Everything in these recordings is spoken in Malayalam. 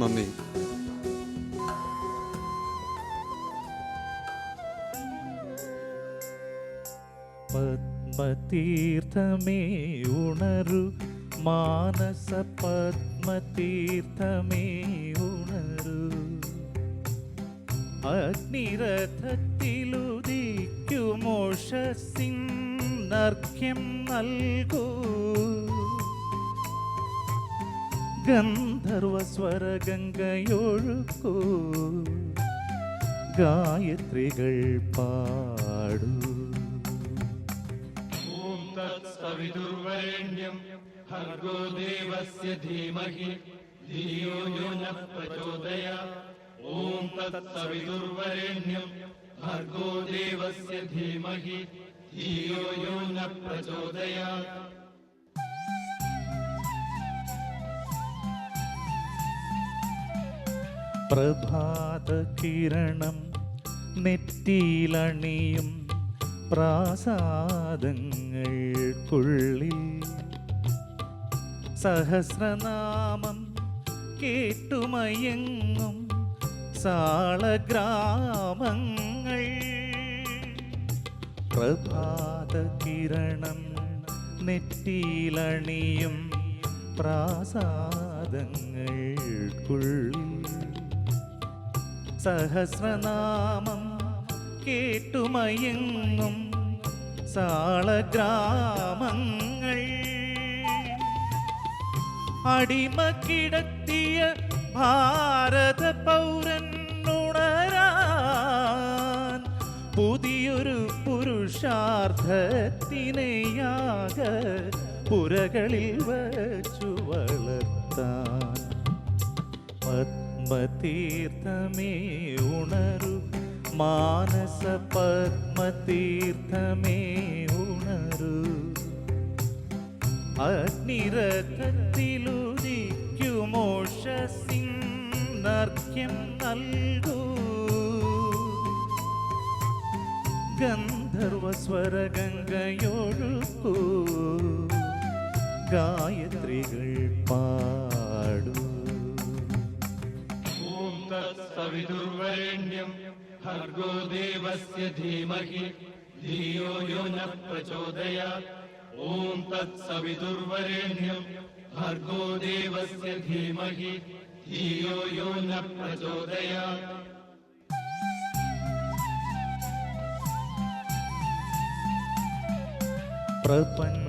നന്ദി. പത്മതീർത്ഥമേ ഉണരു, മാനസ പത്മതീർത്ഥമേ ഉണരു, അഗ്നിരഥത്തിലുദിക്കുമോഷസിന്നർഘ്യം നൽകൂ, ഗന്ധർവസ്വരഗംഗയൊഴുക്കൂ, ഗായത്രികൾ പാടൂ. ഓം തത്സവിതുർവരേണ്യം ഭർഗോ ദേവസ്യ ധീമഹി ധിയോ യോ ന പ്രചോദയാത്. ഓം തത്സവിതുർവരേണ്യം ഭർഗോ ദേവസ്യ ധീമഹി ധിയോ യോ ന പ്രചോദയാത്. പ്രഭാതകിരണം നെറ്റിയിലണിയും പ്രാസാദങ്ങൾക്കുള്ളിൽ സഹസ്രനാമം കേട്ടുമയങ്ങും സാളഗ്രാമങ്ങൾ. പ്രഭാതകിരണം നെറ്റിയിലണിയും പ്രാസാദങ്ങൾക്കുള്ളിൽ സഹസ്രനാമം കേട്ടുമയങ്ങും സാളഗ്രാമങ്ങൾ. അടിമ കിടത്തിയ ഭാരത പൗരൻ ഉണരാൻ, പുതിയൊരു പുരുഷാർത്ഥത്തിനെയാക പുരകളിൽ വച്ചു വളർത്താൻ. പത്മതീർത്ഥമേ ഉണരു, മാനസ പത്മതീർത്ഥമേ ഉണരു, അഗ്നിരഥത്തിലുദിക്കുമോഷസിന്നർഘ്യം നൽകൂ, ഗന്ധർവസ്വരഗംഗയൊഴുക്കൂ, ഗായത്രികൾ പാടൂ. ഓം തത്സവിതുർവരേണ്യം ഭർഗോ ദേവസ്യ ധീമഹി ധിയോ യോ ന പ്രചോദയാത്. ഓം തത്സവിതുർവരേണ്യം ഭർഗോ ദേവസ്യ ധീമഹി ധിയോ യോ ന പ്രചോദയാത്.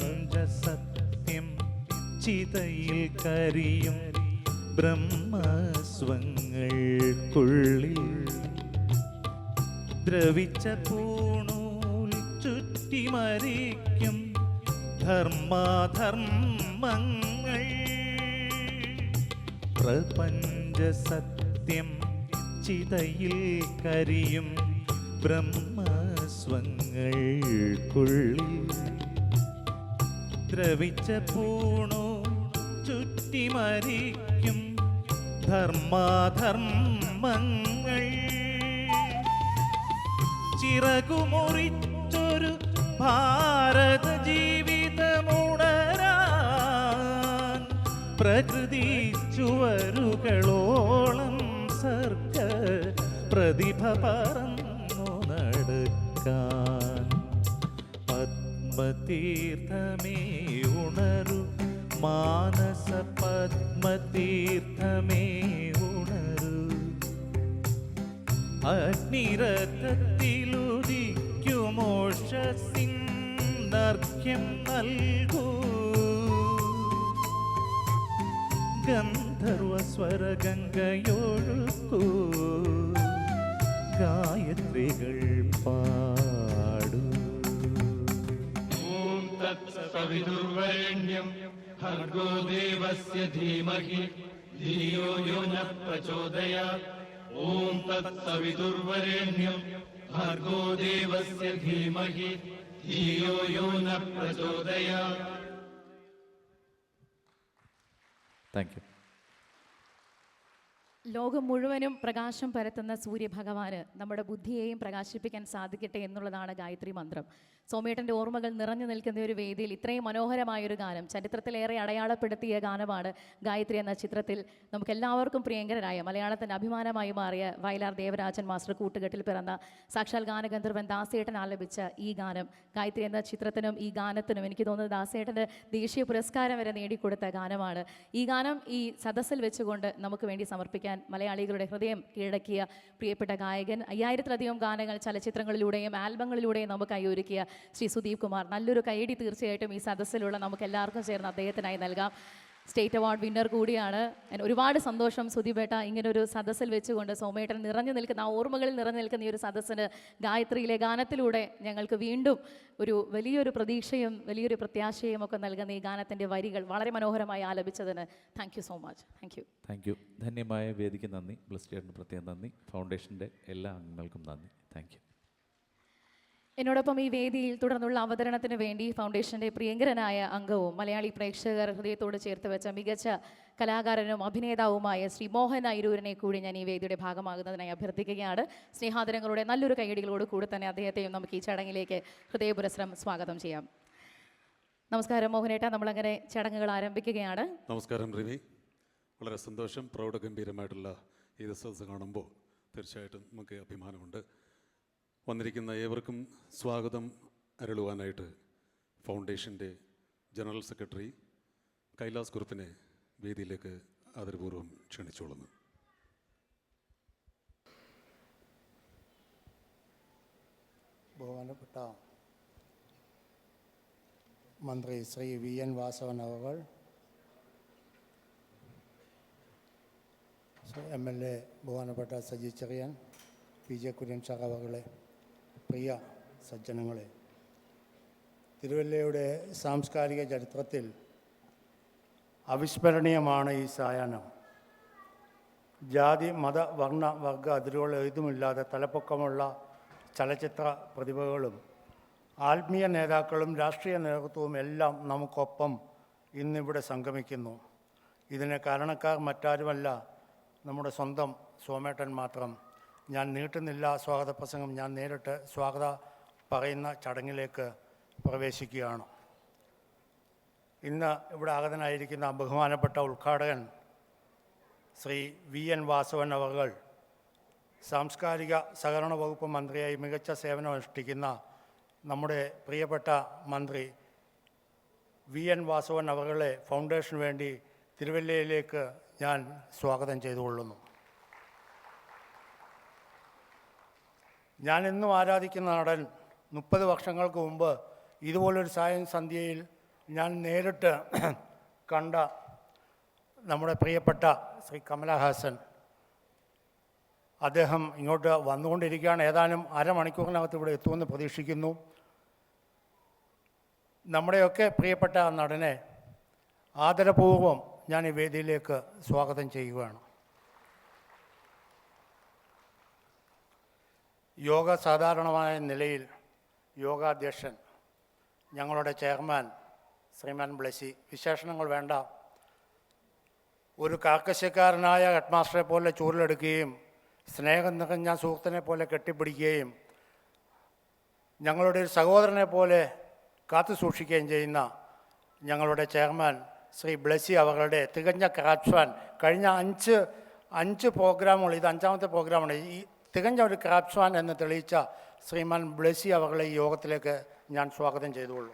പ്രപഞ്ചസത്യം ചിതയിൽ കരിയും ബ്രഹ്മസ്വങ്ങൾക്കുള്ളിൽ ദ്രവിച്ച പൂണൂൽ ചുറ്റിമരിക്കും ധർമാധർമ്മങ്ങൾ. പ്രപഞ്ചസത്യം ചിതയിൽ കരിയും ബ്രഹ്മസ്വങ്ങൾക്കുള്ളിൽ ദ്രവിച്ച പൂണു ചുറ്റിമരിക്കും ധർമാധർമ്മങ്ങൾ. ചിറകുമുറിച്ചൊരു ഭാരത ജീവിതമുണരാൻ, പ്രകൃതി ചുവരുകളോളം സർഗ പ്രതിഭ പറന്നു നടക്കാൻ. പത്മതീർത്ഥമേ ഉണരു, മാനസ പത്മതീർത്ഥമേ ഉണരു, അഗ്നിരഥത്തിലുദിക്കുമോഷസിന്നർഘ്യം നൽകൂ, ഗന്ധർവസ്വരഗംഗയൊഴുക്കൂ, ഗായത്രികൾ പാടൂ. ഓം തത്സവിതുർവരേണ്യം ഭർഗോ ദേവസ്യ ധീമഹി ധിയോ യോ ന പ്രചോദയാത്. ഓം തത്സവിതുർവരേണ്യം ഭർഗോ ദേവസ്യ ധീമഹി ധിയോ യോ ന പ്രചോദയാത്. Thank you. ലോകം മുഴുവനും പ്രകാശം പരത്തുന്ന സൂര്യഭഗവാന് നമ്മുടെ ബുദ്ധിയെയും പ്രകാശിപ്പിക്കാൻ സാധിക്കട്ടെ എന്നുള്ളതാണ് ഗായത്രി മന്ത്രം. സോമേട്ടൻ്റെ ഓർമ്മകൾ നിറഞ്ഞു നിൽക്കുന്ന ഒരു വേദിയിൽ ഇത്രയും മനോഹരമായൊരു ഗാനം, ചരിത്രത്തിലേറെ അടയാളപ്പെടുത്തിയ ഗാനമാണ് ഗായത്രി എന്ന ചിത്രത്തിൽ നമുക്കെല്ലാവർക്കും പ്രിയങ്കരനായ മലയാളത്തിൻ്റെ അഭിമാനമായി മാറിയ വയലാർ ദേവരാജൻ മാസ്റ്റർ കൂട്ടുകെട്ടിൽ പിറന്ന സാക്ഷാൽ ഗാനഗന്ധർവൻ ദാസേട്ടൻ ആലപിച്ച ഈ ഗാനം. ഗായത്രി എന്ന ചിത്രത്തിനും ഈ ഗാനത്തിനും എനിക്ക് തോന്നുന്നത് ദാസേട്ടന് ദേശീയ പുരസ്കാരം വരെ നേടിക്കൊടുത്ത ഗാനമാണ്. ഈ ഗാനം ഈ സദസ്സിൽ വെച്ചുകൊണ്ട് നമുക്ക് വേണ്ടി സമർപ്പിക്കാൻ മലയാളികളുടെ ഹൃദയം കീഴടക്കിയ പ്രിയപ്പെട്ട ഗായകൻ, 5000-ലധികം ഗാനങ്ങൾ ചലച്ചിത്രങ്ങളിലൂടെയും ആൽബങ്ങളിലൂടെയും നമുക്ക് കൈയൊരുക്കിയ ശ്രീ സുദീപ് കുമാർ. നല്ലൊരു കൈയടി തീർച്ചയായിട്ടും ഈ സദസ്സിലുള്ള നമുക്ക് എല്ലാവർക്കും ചേർന്ന് അദ്ദേഹത്തിനായി നൽകാം. സ്റ്റേറ്റ് അവാർഡ് വിന്നർ കൂടിയാണ്. ഒരുപാട് സന്തോഷം സുദീപേട്ട, ഇങ്ങനൊരു സദസ്സിൽ വെച്ചുകൊണ്ട് സോമേട്ടൻ നിറഞ്ഞു നിൽക്കുന്ന ആ ഓർമ്മകളിൽ നിറഞ്ഞു നിൽക്കുന്ന ഈ ഒരു സദസ്സിന് ഗായത്രിയിലെ ഗാനത്തിലൂടെ ഞങ്ങൾക്ക് വീണ്ടും ഒരു വലിയൊരു പ്രതീക്ഷയും വലിയൊരു പ്രത്യാശയും ഒക്കെ നൽകുന്ന ഈ ഗാനത്തിൻ്റെ വരികൾ വളരെ മനോഹരമായി ആലപിച്ചതിന് thank you so much. Thank you. ധന്യമായ വേദിക്ക് നന്ദി. ബ്ലസ്റ്റിയേട്ടന് പ്രത്യേകം നന്ദി. ഫൗണ്ടേഷൻ്റെ എല്ലാ അംഗങ്ങൾക്കും നന്ദി. Thank you. എന്നോടൊപ്പം ഈ വേദിയിൽ തുടർന്നുള്ള അവതരണത്തിന് വേണ്ടി ഫൗണ്ടേഷൻ്റെ പ്രിയങ്കരനായ അംഗവും മലയാളി പ്രേക്ഷകർ ഹൃദയത്തോട് ചേർത്ത് വെച്ച മികച്ച കലാകാരനും അഭിനേതാവുമായ ശ്രീ മോഹൻ അയിരൂരിനെ കൂടി ഞാൻ ഈ വേദിയുടെ ഭാഗമാകുന്നതിനായി അഭ്യർത്ഥിക്കുകയാണ്. സ്നേഹാദരങ്ങളുടെ നല്ലൊരു കൈയടികളോട് കൂടി തന്നെ അദ്ദേഹത്തെയും നമുക്ക് ഈ ചടങ്ങിലേക്ക് ഹൃദയപുരസ്സരം സ്വാഗതം ചെയ്യാം. നമസ്കാരം മോഹനേട്ട, നമ്മളങ്ങനെ ചടങ്ങുകൾ ആരംഭിക്കുകയാണ്. നമസ്കാരം റിമി. വളരെ സന്തോഷം. പ്രൗഢഗംഭീരമായിട്ടുള്ള ഈ സദസ്സ് കാണുമ്പോൾ തീർച്ചയായിട്ടും നമുക്ക് അഭിമാനമുണ്ട്. വന്നിരിക്കുന്ന ഏവർക്കും സ്വാഗതം അരുളുവാനായിട്ട് ഫൗണ്ടേഷൻ്റെ ജനറൽ സെക്രട്ടറി കൈലാസ് കുറുപ്പിനെ വേദിയിലേക്ക് ആദരപൂർവ്വം ക്ഷണിച്ചോളുന്നു. ബഹുമാനപ്പെട്ട മന്ത്രി ശ്രീ VN വാസവൻ അവർ, MLA ബഹുമാനപ്പെട്ട സജി ചെറിയാൻ, PJ കുര്യൻ സാർ അവകളെ, പ്രിയ സജ്ജനങ്ങളെ, തിരുവല്ലയുടെ സാംസ്കാരിക ചരിത്രത്തിൽ അവിസ്മരണീയമാണ് ഈ സായാഹ്നം. ജാതി മത വർണ്ണ വർഗ അതിരുകൾ ഏതുമില്ലാതെ തലപ്പൊക്കമുള്ള ചലച്ചിത്ര പ്രതിഭകളും ആത്മീയ നേതാക്കളും രാഷ്ട്രീയ നേതൃത്വവും എല്ലാം നമുക്കൊപ്പം ഇന്നിവിടെ സംഗമിക്കുന്നു. ഇതിന് കാരണക്കാർ മറ്റാരുമല്ല, നമ്മുടെ സ്വന്തം സോമേട്ടൻ മാത്രം. ഞാൻ നീട്ടുന്നില്ല സ്വാഗത പ്രസംഗം. ഞാൻ നേരിട്ട് സ്വാഗത പറയുന്ന ചടങ്ങിലേക്ക് പ്രവേശിക്കുകയാണ്. ഇന്ന് ഇവിടെ ആഗതനായിരിക്കുന്ന ബഹുമാനപ്പെട്ട ഉദ്ഘാടകൻ ശ്രീ VN വാസവൻ അവർ, സാംസ്കാരിക സഹകരണ വകുപ്പ് മന്ത്രിയായി മികച്ച സേവനം അനുഷ്ഠിക്കുന്ന നമ്മുടെ പ്രിയപ്പെട്ട മന്ത്രി VN വാസവൻ അവരെ ഫൗണ്ടേഷന് വേണ്ടി തിരുവല്ലയിലേക്ക് ഞാൻ സ്വാഗതം ചെയ്തുകൊള്ളുന്നു. ഞാൻ എന്നും ആരാധിക്കുന്ന നടൻ 30 വർഷങ്ങൾക്ക് മുമ്പ് ഇതുപോലൊരു സായം സന്ധ്യയിൽ ഞാൻ നേരിട്ട് കണ്ട നമ്മുടെ പ്രിയപ്പെട്ട ശ്രീ കമലഹാസൻ, അദ്ദേഹം ഇങ്ങോട്ട് വന്നുകൊണ്ടിരിക്കുകയാണ്. ഏതാനും അരമണിക്കൂറിനകത്ത് ഇവിടെ എത്തുമെന്ന് പ്രതീക്ഷിക്കുന്നു. നമ്മുടെയൊക്കെ പ്രിയപ്പെട്ട നടനെ ആദരപൂർവ്വം ഞാൻ ഈ വേദിയിലേക്ക് സ്വാഗതം ചെയ്യുകയാണ്. യോഗ സാധാരണമായ നിലയിൽ യോഗാധ്യക്ഷൻ, ഞങ്ങളുടെ ചെയർമാൻ ശ്രീമാൻ ബ്ലസി, വിശേഷണങ്ങൾ വേണ്ട, ഒരു കാർക്കശ്യക്കാരനായ ഹെഡ് മാസ്റ്ററെ പോലെ ചൂരിലെടുക്കുകയും സ്നേഹം നിറഞ്ഞ സുഹൃത്തിനെ പോലെ കെട്ടിപ്പിടിക്കുകയും ഞങ്ങളുടെ ഒരു സഹോദരനെ പോലെ കാത്തു സൂക്ഷിക്കുകയും ചെയ്യുന്ന ഞങ്ങളുടെ ചെയർമാൻ ശ്രീ ബ്ലസി അവരുടെ തികഞ്ഞ ക്രാഫ്റ്റ്സ്മാൻ. കഴിഞ്ഞ അഞ്ച് പ്രോഗ്രാമുകൾ, ഇത് 5ാമത്തെ പ്രോഗ്രാമാണ്. ഈ തികഞ്ഞ ഒരു ക്രാഫ്റ്റ്സ്മാൻ എന്ന് തെളിയിച്ച ശ്രീമാൻ ബ്ലസി അവകളെ ഈ യോഗത്തിലേക്ക് ഞാൻ സ്വാഗതം ചെയ്തുകൊള്ളു.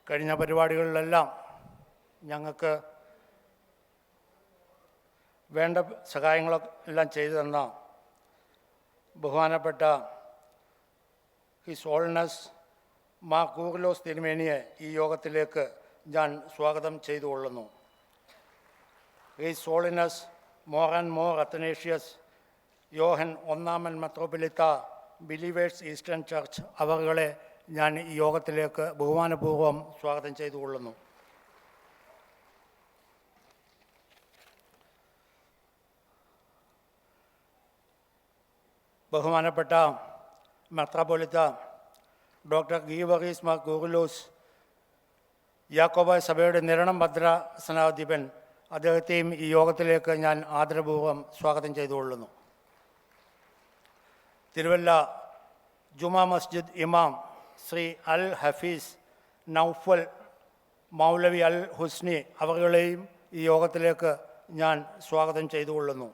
കഴിഞ്ഞ പരിപാടികളിലെല്ലാം ഞങ്ങൾക്ക് വേണ്ട സഹായങ്ങളെല്ലാം ചെയ്തു തന്ന ബഹുമാനപ്പെട്ട ഹിസ് ഹോൾനെസ് മാർ കൂറിലോസ് തിരുമേനിയെ ഈ യോഗത്തിലേക്ക് ഞാൻ സ്വാഗതം ചെയ്തുകൊള്ളുന്നു. ഹിസ് ഹോളിനസ് മോർ ആൻഡ് മോർ അത്തനേഷ്യസ് യോഹൻ ഒന്നാമൻ മെത്രോപൊലിത്ത ബിലീവേഴ്സ് ഈസ്റ്റേൺ ചർച്ച് അവകളെ ഞാൻ ഈ യോഗത്തിലേക്ക് ബഹുമാനപൂർവ്വം സ്വാഗതം ചെയ്തുകൊള്ളുന്നു. ബഹുമാനപ്പെട്ട മെത്രോപൊലിത്ത ഡോക്ടർ ഗീവറീസ് മാർ കൂറിലോസ് യാക്കോബായ സഭയുടെ നിരണം ഭദ്രാസനാധിപൻ, അദ്ദേഹത്തെയും ഈ യോഗത്തിലേക്ക് ഞാൻ ആദരപൂർവ്വം സ്വാഗതം ചെയ്തുകൊള്ളുന്നു. തിരുവല്ല ജുമാ മസ്ജിദ് ഇമാം ശ്രീ അൽ ഹഫീസ് നൗഫൽ മൗലവി അൽ ഹുസ്നി അവരുകളെയും ഈ യോഗത്തിലേക്ക് ഞാൻ സ്വാഗതം ചെയ്തുകൊള്ളുന്നു.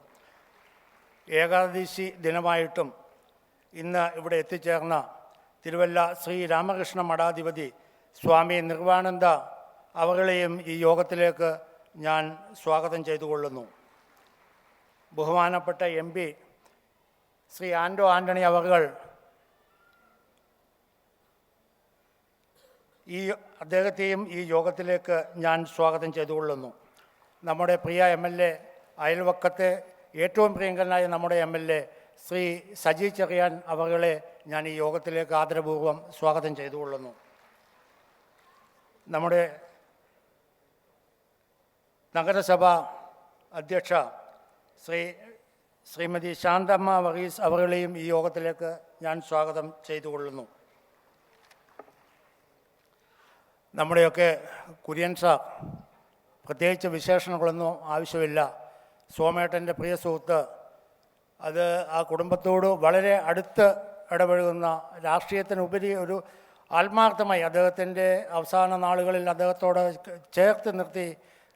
ഏകാദശി ദിനമായിട്ടും ഇന്ന് ഇവിടെ എത്തിച്ചേർന്ന തിരുവല്ല ശ്രീ രാമകൃഷ്ണ മഠാധിപതി സ്വാമി നിർവാനന്ദ അവരുകളെയും ഈ യോഗത്തിലേക്ക് ഞാൻ സ്വാഗതം ചെയ്തുകൊള്ളുന്നു. ബഹുമാനപ്പെട്ട MP ശ്രീ ആൻഡോ ആൻ്റണി അവറുകൾ അദ്ദേഹത്തെയും ഈ യോഗത്തിലേക്ക് ഞാൻ സ്വാഗതം ചെയ്തുകൊള്ളുന്നു. നമ്മുടെ പ്രിയ MLA, അയൽവക്കത്തെ ഏറ്റവും പ്രിയങ്കരനായ നമ്മുടെ MLA ശ്രീ സജി ചെറിയാൻ അവറുകളെ ഞാൻ ഈ യോഗത്തിലേക്ക് ആദരപൂർവ്വം സ്വാഗതം ചെയ്തുകൊള്ളുന്നു. നമ്മുടെ നഗരസഭ അധ്യക്ഷ ശ്രീമതി ശാന്തമ്മ വർഗീസ് അവരുകളെയും ഈ യോഗത്തിലേക്ക് ഞാൻ സ്വാഗതം ചെയ്തുകൊള്ളുന്നു. നമ്മുടെയൊക്കെ കുര്യൻ സാർ, പ്രത്യേകിച്ച് വിശേഷണങ്ങളൊന്നും ആവശ്യമില്ല. സോമേട്ടൻ്റെ പ്രിയ സുഹൃത്ത്, അത് ആ കുടുംബത്തോട് വളരെ അടുത്ത് ഇടപഴകുന്ന, രാഷ്ട്രീയത്തിനുപരി ഒരു ആത്മാർത്ഥമായി അദ്ദേഹത്തിൻ്റെ അവസാന നാളുകളിൽ അദ്ദേഹത്തോട് ചേർത്ത് നിർത്തി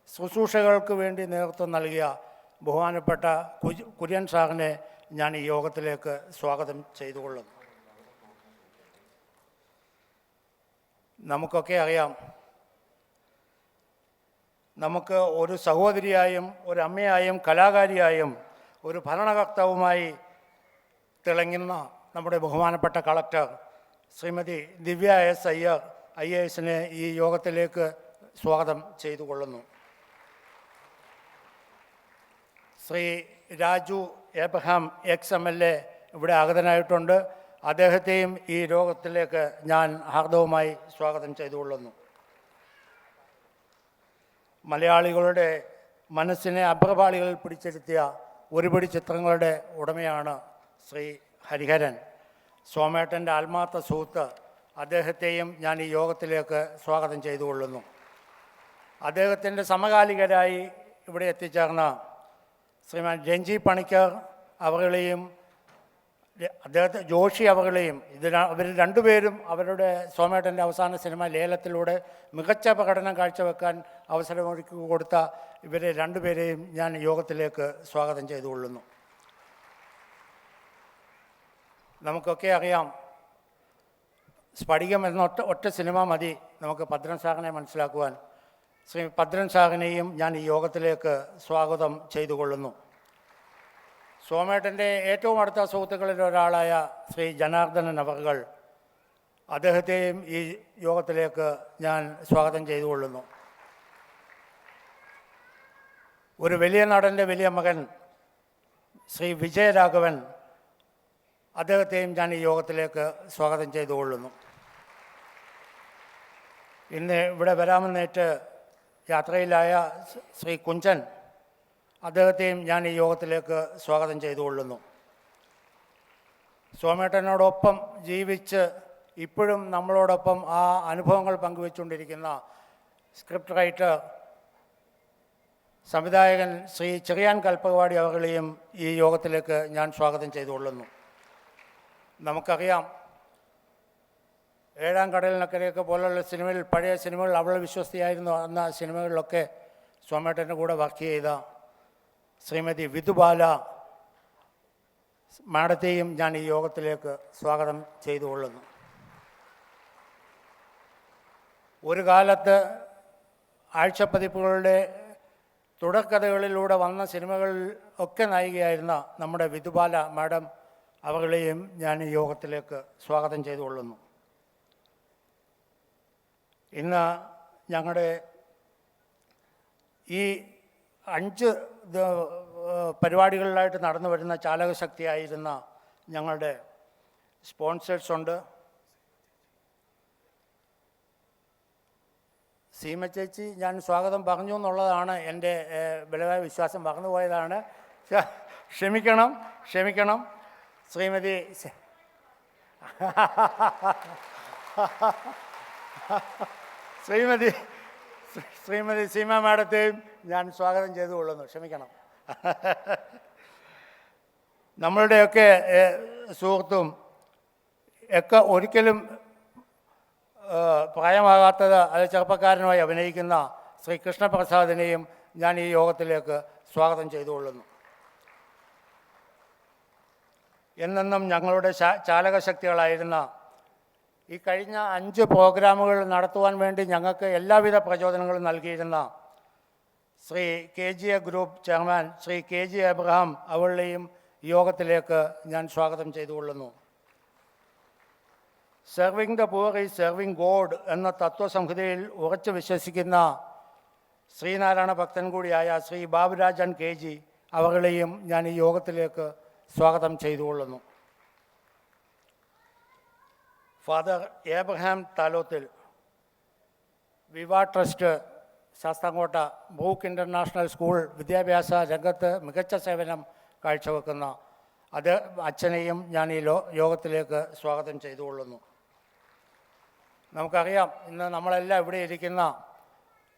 ശുശ്രൂഷകൾക്ക് വേണ്ടി നേതൃത്വം നൽകിയ ബഹുമാനപ്പെട്ട കുര്യൻ സാറിനെ ഞാൻ ഈ യോഗത്തിലേക്ക് സ്വാഗതം ചെയ്തുകൊള്ളുന്നു. നമുക്കൊക്കെ അറിയാം, നമുക്ക് ഒരു സഹോദരിയായും ഒരു അമ്മയായും കലാകാരിയായും ഒരു ഭരണകർത്താവുമായി തിളങ്ങുന്ന നമ്മുടെ ബഹുമാനപ്പെട്ട കളക്ടർ ശ്രീമതി ദിവ്യ S. അയ്യർ IAS ഈ യോഗത്തിലേക്ക് സ്വാഗതം ചെയ്തുകൊള്ളുന്നു. ശ്രീ രാജു എബ്രഹാം XMLA ഇവിടെ ആഗതനായിട്ടുണ്ട്. അദ്ദേഹത്തെയും ഈ യോഗത്തിലേക്ക് ഞാൻ ഹാർദവുമായി സ്വാഗതം ചെയ്തുകൊള്ളുന്നു. മലയാളികളുടെ മനസ്സിനെ അഭ്രപാളികളിൽ പിടിച്ചെടുത്തിയ ഒരുപിടി ചിത്രങ്ങളുടെ ഉടമയാണ് ശ്രീ ഹരിഹരൻ. സോമേട്ടൻ്റെ ആത്മാർത്ഥ സുഹൃത്ത്, അദ്ദേഹത്തെയും ഞാൻ ഈ യോഗത്തിലേക്ക് സ്വാഗതം ചെയ്തുകൊള്ളുന്നു. അദ്ദേഹത്തിൻ്റെ സമകാലികരായി ഇവിടെ എത്തിച്ചേർന്ന ശ്രീമാൻ രഞ്ജി പണിക്കർ അവരുകളെയും അദ്ദേഹത്തെ ജോഷി അവരുകളെയും അവർ രണ്ടുപേരും അവരുടെ സോമേട്ടൻ്റെ അവസാന സിനിമ ലേലത്തിലൂടെ മികച്ച പ്രകടനം കാഴ്ചവെക്കാൻ അവസരമൊരുക്കി കൊടുത്ത ഇവരെ രണ്ടുപേരെയും ഞാൻ യോഗത്തിലേക്ക് സ്വാഗതം ചെയ്തുകൊള്ളുന്നു. നമുക്കൊക്കെ അറിയാം, സ്ഫടികം എന്ന ഒറ്റ സിനിമ മതി നമുക്ക് ഭദ്രൻ സാറിനെ മനസ്സിലാക്കുവാൻ. ശ്രീ ഭദ്രൻ സാറിനെയും ഞാൻ ഈ യോഗത്തിലേക്ക് സ്വാഗതം ചെയ്തുകൊള്ളുന്നു. സോമേട്ടൻ്റെ ഏറ്റവും അടുത്ത സുഹൃത്തുക്കളിൽ ഒരാളായ ശ്രീ ജനാർദ്ദനൻ അവറുകൾ, അദ്ദേഹത്തെയും ഈ യോഗത്തിലേക്ക് ഞാൻ സ്വാഗതം ചെയ്തുകൊള്ളുന്നു. ഒരു വലിയ നടൻ്റെ വലിയ മകൻ ശ്രീ വിജയരാഘവൻ, അദ്ദേഹത്തെയും ഞാൻ ഈ യോഗത്തിലേക്ക് സ്വാഗതം ചെയ്തുകൊള്ളുന്നു. ഇന്ന് ഇവിടെ വരാമെന്നേറ്റ് യാത്രയിലായ ശ്രീ കുഞ്ചൻ, അദ്ദേഹത്തെയും ഞാൻ ഈ യോഗത്തിലേക്ക് സ്വാഗതം ചെയ്തുകൊള്ളുന്നു. സോമേട്ടനോടൊപ്പം ജീവിച്ച് ഇപ്പോഴും നമ്മളോടൊപ്പം ആ അനുഭവങ്ങൾ പങ്കുവെച്ചുകൊണ്ടിരിക്കുന്ന സ്ക്രിപ്റ്റ് റൈറ്റർ, സംവിധായകൻ ശ്രീ ചെറിയാൻ കൽപ്പകവാടി അവരുകളെയും ഈ യോഗത്തിലേക്ക് ഞാൻ സ്വാഗതം ചെയ്തുകൊള്ളുന്നു. നമുക്കറിയാം, ഏഴാം കടലിനക്കരയൊക്കെ പോലുള്ള സിനിമയിൽ, പഴയ സിനിമകൾ അവളെ വിശ്വസ്തയായിരുന്നു എന്ന സിനിമകളിലൊക്കെ സോമേട്ടൻ്റെ കൂടെ വർക്ക് ചെയ്ത ശ്രീമതി വിധുബാല മാഡത്തെയും ഞാൻ ഈ യോഗത്തിലേക്ക് സ്വാഗതം ചെയ്തുകൊള്ളുന്നു. ഒരു കാലത്ത് ആഴ്ചപ്പതിപ്പുകളുടെ തുടർക്കഥകളിലൂടെ വന്ന സിനിമകളിൽ ഒക്കെ നായികയായിരുന്ന നമ്മുടെ വിധുബാല മാഡം അവരുകളെയും ഞാൻ ഈ യോഗത്തിലേക്ക് സ്വാഗതം ചെയ്തുകൊള്ളുന്നു. ഇന്ന് ഞങ്ങളുടെ ഈ 5 പരിപാടികളിലായിട്ട് നടന്നു വരുന്ന ചാലകശക്തിയായിരുന്ന ഞങ്ങളുടെ സ്പോൺസേഴ്സ് ഉണ്ട്. സീമ ചേച്ചി ഞാൻ സ്വാഗതം പറഞ്ഞു എന്നുള്ളതാണ് എൻ്റെ ബലമായ വിശ്വാസം, മറന്നുപോയതാണ്, ക്ഷമിക്കണം. ശ്രീമതി സീമ മാഡത്തെയും ഞാൻ സ്വാഗതം ചെയ്തുകൊള്ളുന്നു, ക്ഷമിക്കണം. നമ്മളുടെയൊക്കെ സുഹൃത്തും ഒക്കെ ഒരിക്കലും പ്രായമാകാത്തത് അത് ചെറുപ്പക്കാരനുമായി അഭിനയിക്കുന്ന ശ്രീ കൃഷ്ണപ്രസാദിനെയും ഞാൻ ഈ യോഗത്തിലേക്ക് സ്വാഗതം ചെയ്തുകൊള്ളുന്നു. എന്നെന്നും ഞങ്ങളുടെ ചാലകശക്തികളായിരുന്ന ഈ കഴിഞ്ഞ 5 പ്രോഗ്രാമുകൾ നടത്തുവാൻ വേണ്ടി ഞങ്ങൾക്ക് എല്ലാവിധ പ്രചോദനങ്ങളും നൽകിയിരുന്ന Shri KG group chairman Shri KG Abraham അവളെയും യോഗത്തിലേക്ക് ഞാൻ സ്വാഗതം ചെയ്തുകൊള്ളുന്നു. Serving the poor is serving God എന്ന തത്വസംഹിതയിൽ ഉറച്ചു വിശ്വസിക്കുന്ന ശ്രീനാരായണ ഭക്തൻ കൂടിയായ ശ്രീ ബാബുരാജൻ KG അവളെയും ഞാൻ ഈ യോഗത്തിലേക്ക് സ്വാഗതം ചെയ്തുകൊള്ളുന്നു. Father Abraham Thalothil Viva Trust Sasthamkotta Brook International School വിദ്യാഭ്യാസ രംഗത്ത് മികച്ച സേവനം കാഴ്ചവെക്കുന്ന അച്ഛനെയും ഞാൻ ഈ യോഗത്തിലേക്ക് സ്വാഗതം ചെയ്തുകൊള്ളുന്നു. നമുക്കറിയാം, ഇന്ന് നമ്മളെല്ലാം ഇവിടെ ഇരിക്കുന്ന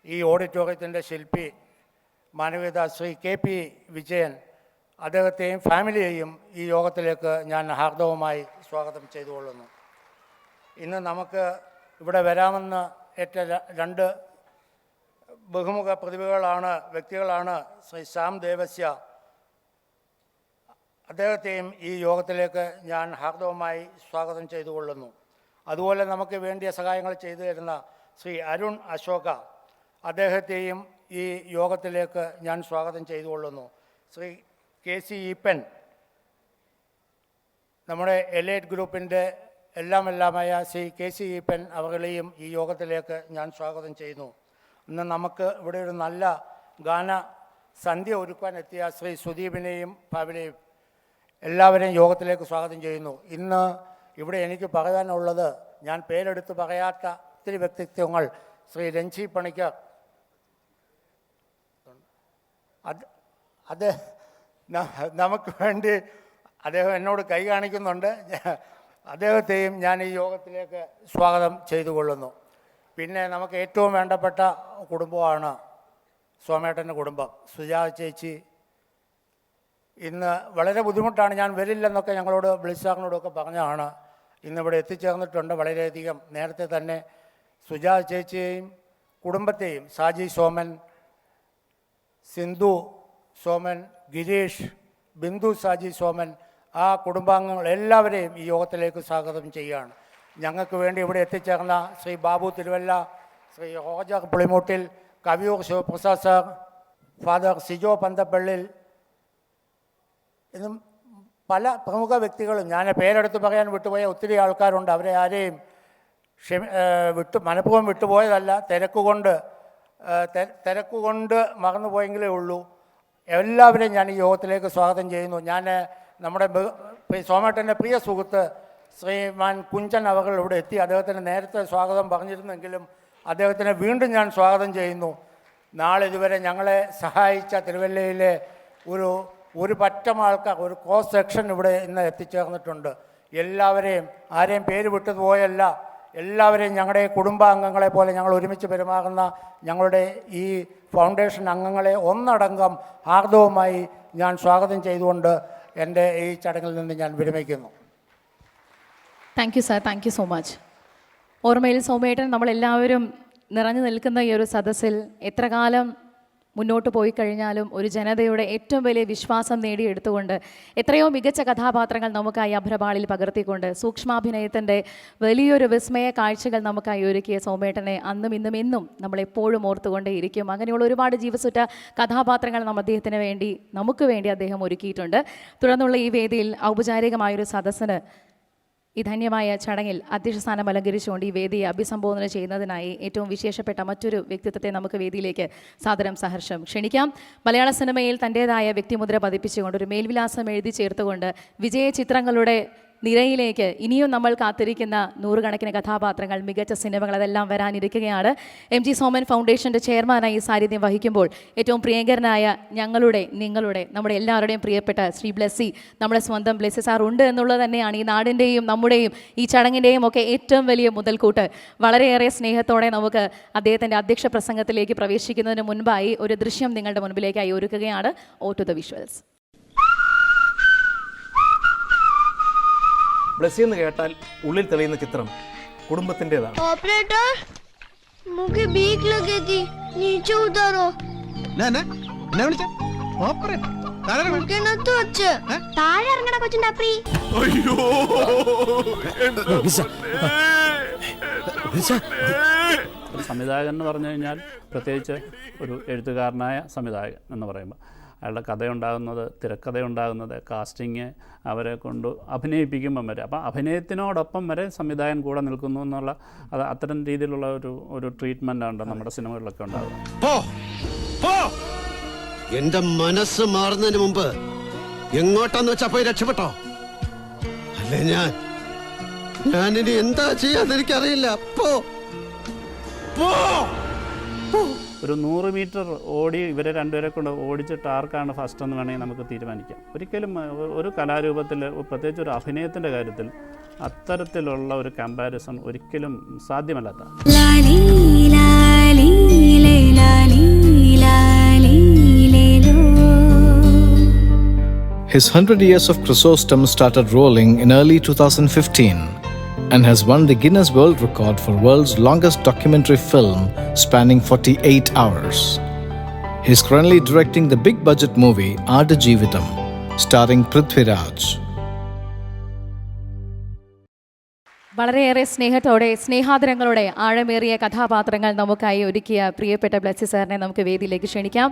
ഈ ഓഡിറ്റോറിയത്തിൻ്റെ ശില്പി മാനവീയത ശ്രീ KP വിജയൻ, അദ്ദേഹത്തെയും ഫാമിലിയെയും ഈ യോഗത്തിലേക്ക് ഞാൻ ഹാർദവമായി സ്വാഗതം ചെയ്തുകൊള്ളുന്നു. ഇന്ന് നമുക്ക് ഇവിടെ വരാമെന്ന് ഏറ്റ 2 ബഹുമുഖ വ്യക്തികളാണ് ശ്രീ ശ്യാം ദേവസ്യ, അദ്ദേഹത്തെയും ഈ യോഗത്തിലേക്ക് ഞാൻ ഹാർദവമായി സ്വാഗതം ചെയ്തുകൊള്ളുന്നു. അതുപോലെ നമുക്ക് വേണ്ടിയ സഹായങ്ങൾ ചെയ്തു തരുന്ന ശ്രീ അരുൺ അശോക, അദ്ദേഹത്തെയും ഈ യോഗത്തിലേക്ക് ഞാൻ സ്വാഗതം ചെയ്തുകൊള്ളുന്നു. ശ്രീ KC ഈപ്പൻ, നമ്മുടെ എലൈറ്റ് ഗ്രൂപ്പിൻ്റെ എല്ലാമായ ശ്രീ KC ഈപ്പൻ അവരെയും ഈ യോഗത്തിലേക്ക് ഞാൻ സ്വാഗതം ചെയ്യുന്നു. ഇന്ന് നമുക്ക് ഇവിടെ ഒരു നല്ല ഗാന സന്ധ്യ ഒരുക്കാൻ എത്തിയ ശ്രീ സുദീപിനെയും ഫാമിലിയെയും എല്ലാവരെയും യോഗത്തിലേക്ക് സ്വാഗതം ചെയ്യുന്നു. ഇന്ന് ഇവിടെ എനിക്ക് പറയാനുള്ളത്, ഞാൻ പേരെടുത്ത് പറയാത്ത ഒത്തിരി വ്യക്തിത്വങ്ങൾ, ശ്രീ രഞ്ജി പണിക്കർ, അത് നമുക്ക് വേണ്ടി അദ്ദേഹം എന്നോട് കൈ കാണിക്കുന്നുണ്ട്. അദ്ദേഹത്തെയും ഞാൻ ഈ യോഗത്തിലേക്ക് സ്വാഗതം ചെയ്തുകൊള്ളുന്നു. പിന്നെ നമുക്ക് ഏറ്റവും വേണ്ടപ്പെട്ട കുടുംബമാണ് സോമേട്ടൻ്റെ കുടുംബം. സുജാത ചേച്ചി ഇന്ന് വളരെ ബുദ്ധിമുട്ടാണ്, ഞാൻ വരില്ലെന്നൊക്കെ ഞങ്ങളോട് ബ്ലിസാറിനോടൊക്കെ പറഞ്ഞതാണ്. ഇന്നിവിടെ എത്തിച്ചേർന്നിട്ടുണ്ട്. വളരെയധികം നേരത്തെ തന്നെ സുജാത ചേച്ചിയെയും കുടുംബത്തെയും, സാജി സോമൻ, സിന്ധു സോമൻ, ഗിരീഷ്, ബിന്ദു സാജി സോമൻ, ആ കുടുംബാംഗങ്ങൾ എല്ലാവരെയും ഈ യോഗത്തിലേക്ക് സ്വാഗതം ചെയ്യുകയാണ്. ഞങ്ങൾക്ക് വേണ്ടി ഇവിടെ എത്തിച്ചേർന്ന ശ്രീ ബാബു തിരുവല്ല, ശ്രീ റോജർ പുളിമൂട്ടിൽ, കവിയൂർ ശിവപ്രസാദ് സാർ, ഫാദർ സിജോ പന്തപ്പള്ളിൽ, എന്നും പല പ്രമുഖ വ്യക്തികളും, ഞാൻ പേരെടുത്ത് പറയാൻ വിട്ടുപോയ ഒത്തിരി ആൾക്കാരുണ്ട്. അവരെ ആരെയും മനഃപൂർവ്വം വിട്ടുപോയതല്ല, തിരക്കുകൊണ്ട് മറന്നുപോയെങ്കിലേ ഉള്ളൂ. എല്ലാവരെയും ഞാൻ ഈ യോഗത്തിലേക്ക് സ്വാഗതം ചെയ്യുന്നു. ഞാൻ നമ്മുടെ സോമേട്ടൻ്റെ പ്രിയ സുഹൃത്ത് ശ്രീമാൻ കുഞ്ചൻ അവർ ഇവിടെ എത്തി. അദ്ദേഹത്തിന് നേരത്തെ സ്വാഗതം പറഞ്ഞിരുന്നെങ്കിലും അദ്ദേഹത്തിനെ വീണ്ടും ഞാൻ സ്വാഗതം ചെയ്യുന്നു. നാളിതുവരെ ഞങ്ങളെ സഹായിച്ച തിരുവല്ലയിലെ ഒരു പറ്റം ആൾക്കാർ, ഒരു ക്രോസ് സെക്ഷൻ ഇവിടെ ഇന്ന് എത്തിച്ചേർന്നിട്ടുണ്ട്. എല്ലാവരെയും, ആരെയും പേര് വിട്ടു പോയല്ല, എല്ലാവരെയും ഞങ്ങളുടെ കുടുംബാംഗങ്ങളെ പോലെ ഞങ്ങൾ ഒരുമിച്ച് പെരുമാറുന്ന ഞങ്ങളുടെ ഈ ഫൗണ്ടേഷൻ അംഗങ്ങളെ ഒന്നടങ്കം ഹാർദവുമായി ഞാൻ സ്വാഗതം ചെയ്തുകൊണ്ട് എൻ്റെ ഈ ചടങ്ങിൽ നിന്ന് ഞാൻ വിരമിക്കുന്നു. Thank you sir, thank you so much. ഓർമ്മയിൽ സോമേട്ടൻ നമ്മളെല്ലാവരും നിറഞ്ഞു നിൽക്കുന്ന ഈ ഒരു സദസ്സിൽ എത്ര കാലം മുന്നോട്ട് പോയി കഴിഞ്ഞാലും ഒരു ജനതയുടെ ഏറ്റവും വലിയ വിശ്വാസം നേടിയെടുത്തുകൊണ്ട് എത്രയോ മികച്ച കഥാപാത്രങ്ങൾ നമുക്കായി അഭ്രപാളിൽ പകർത്തിക്കൊണ്ട് സൂക്ഷ്മാഭിനയത്തിൻ്റെ വലിയൊരു വിസ്മയ കാഴ്ചകൾ നമുക്കായി ഒരുക്കിയ സോമേട്ടനെ അന്നും ഇന്നും എന്നും നമ്മളെപ്പോഴും ഓർത്തുകൊണ്ടേയിരിക്കും. അങ്ങനെയുള്ള ഒരുപാട് ജീവസുറ്റ കഥാപാത്രങ്ങൾ നമുക്ക് വേണ്ടി അദ്ദേഹം ഒരുക്കിയിട്ടുണ്ട്. തുടർന്നുള്ള ഈ വേദിയിൽ ഔപചാരികമായൊരു സദസ്സിന് ഈ ധന്യമായ ചടങ്ങിൽ അധ്യക്ഷസ്ഥാനം അലങ്കരിച്ചുകൊണ്ട് ഈ വേദിയെ അഭിസംബോധന ചെയ്യുന്നതിനായി ഏറ്റവും വിശേഷപ്പെട്ട മറ്റൊരു വ്യക്തിത്വത്തെ നമുക്ക് വേദിയിലേക്ക് സാദരം സഹർഷം ക്ഷണിക്കാം. മലയാള സിനിമയിൽ തൻ്റേതായ വ്യക്തിമുദ്ര പതിപ്പിച്ചുകൊണ്ട് ഒരു മേൽവിലാസം എഴുതി ചേർത്തുകൊണ്ട് വിജയ ചിത്രങ്ങളുടെ നിരയിലേക്ക് ഇനിയും നമ്മൾ കാത്തിരിക്കുന്ന നൂറുകണക്കിന് കഥാപാത്രങ്ങൾ, മികച്ച സിനിമകൾ അതെല്ലാം വരാനിരിക്കുകയാണ്. MG സോമൻ ഫൗണ്ടേഷൻ്റെ ചെയർമാനായി സാന്നിധ്യം വഹിക്കുമ്പോൾ ഏറ്റവും പ്രിയങ്കരനായ നിങ്ങളുടെ നമ്മുടെ എല്ലാവരുടെയും പ്രിയപ്പെട്ട ശ്രീ ബ്ലെസ്സി, നമ്മുടെ സ്വന്തം ബ്ലെസ്സി സാർ ഉണ്ട് എന്നുള്ളത് തന്നെയാണ് ഈ നാടിൻ്റെയും നമ്മുടെയും ഈ ചടങ്ങിൻ്റെയും ഒക്കെ ഏറ്റവും വലിയ മുതൽക്കൂട്ട്. വളരെയേറെ സ്നേഹത്തോടെ നമുക്ക് അദ്ദേഹത്തിൻ്റെ അധ്യക്ഷ പ്രസംഗത്തിലേക്ക് പ്രവേശിക്കുന്നതിന് മുൻപായി ഒരു ദൃശ്യം നിങ്ങളുടെ മുൻപിലേക്കായി ഒരുക്കുകയാണ്. ഓ ടു ദ വിഷ്വൽസ്. ബ്ലെസ്സി എന്ന് കേട്ടാൽ ഉള്ളിൽ തെളിയുന്ന ചിത്രം കുടുംബത്തിൻ്റെതാണ്. ऑपरेटर मुझे भीख लगेगी नीचे उतारो मुझे न तो अच्छे താഴെ ഇറങ്ങണ കൊച്ചിന്റെ അപ്പി ഒരു സംവിധായകൻ എന്ന് പറഞ്ഞു കഴിഞ്ഞാൽ പ്രത്യേകിച്ച് ഒരു എഴുത്തുകാരനായ സംവിധായകൻ എന്ന് പറയുമ്പോൾ അയാളുടെ കഥയുണ്ടാകുന്നത്, തിരക്കഥയുണ്ടാകുന്നത്, കാസ്റ്റിങ്, അവരെ കൊണ്ട് അഭിനയിപ്പിക്കുമ്പം വരെ, അപ്പം അഭിനയത്തിനോടൊപ്പം വരെ സംവിധായകൻ കൂടെ നിൽക്കുന്നു എന്നുള്ള അത് അത്തരം രീതിയിലുള്ള ഒരു ട്രീറ്റ്മെൻറ്റാണ് നമ്മുടെ സിനിമകളിലൊക്കെ ഉണ്ടാകുന്നത്. എന്റെ മനസ്സ് മാറുന്നതിന് മുമ്പ് എങ്ങോട്ടാന്ന് വെച്ചാ പോയി രക്ഷപ്പെട്ടോ, അല്ലേ ഞാനിനി എന്താ ചെയ്യാന്ന് എനിക്കറിയില്ല. ഒരു 100 മീറ്റർ ഓടി ഇവരെ രണ്ടുപേരെ കൊണ്ട് ഓടിച്ചിട്ട് ആർക്കാണ് ഫസ്റ്റ് എന്ന് വേണമെങ്കിൽ നമുക്ക് തീരുമാനിക്കാം. ഒരിക്കലും ഒരു കലാരൂപത്തിൽ, പ്രത്യേകിച്ച് ഒരു അഭിനയത്തിൻ്റെ കാര്യത്തിൽ അത്തരത്തിലുള്ള ഒരു കമ്പാരിസൺ ഒരിക്കലും സാധ്യമല്ലാത്ത. His 100 years of Chrysostom started rolling in early 2015 and has won the Guinness World Record for world's longest documentary film spanning 48 hours. He is currently directing the big budget movie Aadu Jeevitham starring Prithviraj. വളരെയേറെ സ്നേഹത്തോടെ, സ്നേഹാദരങ്ങളോടെ ആഴമേറിയ കഥാപാത്രങ്ങൾ നമുക്കായി ഒരുക്കിയ പ്രിയപ്പെട്ട ബ്ലെസ്സി സാറിനെ നമുക്ക് വേദിയിലേക്ക് ക്ഷണിക്കാം.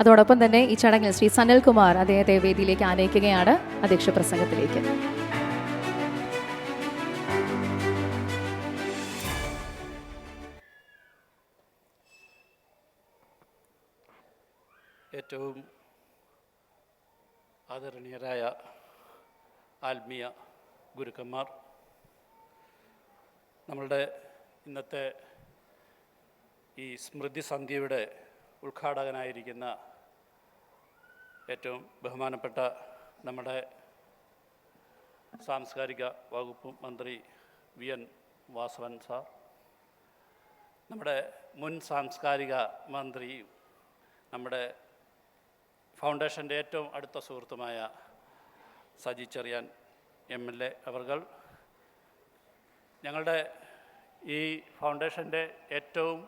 അതോടൊപ്പം തന്നെ ഈ ചടങ്ങിൽ ശ്രീ സനൽകുമാർ അദ്ദേഹത്തെ വേദിയിലേക്ക് ആനയിക്കുകയാണ് അധ്യക്ഷ പ്രസംഗത്തിലേക്ക്. ഏറ്റവും ആദരണീയരായ ആത്മീയ ഗുരുക്കന്മാർ, നമ്മളുടെ ഇന്നത്തെ ഈ സ്മൃതി സന്ധ്യയുടെ ഉദ്ഘാടകനായിരിക്കുന്ന ഏറ്റവും ബഹുമാനപ്പെട്ട നമ്മുടെ സാംസ്കാരിക വകുപ്പ് മന്ത്രി വി.എൻ. വാസവൻ സാർ, നമ്മുടെ മുൻ സാംസ്കാരിക മന്ത്രി, നമ്മുടെ ഫൗണ്ടേഷൻ്റെ ഏറ്റവും അടുത്ത സുഹൃത്തുമായ സജി ചെറിയാൻ MLA അവർകൾ, ഞങ്ങളുടെ ഈ ഫൗണ്ടേഷൻ്റെ ഏറ്റവും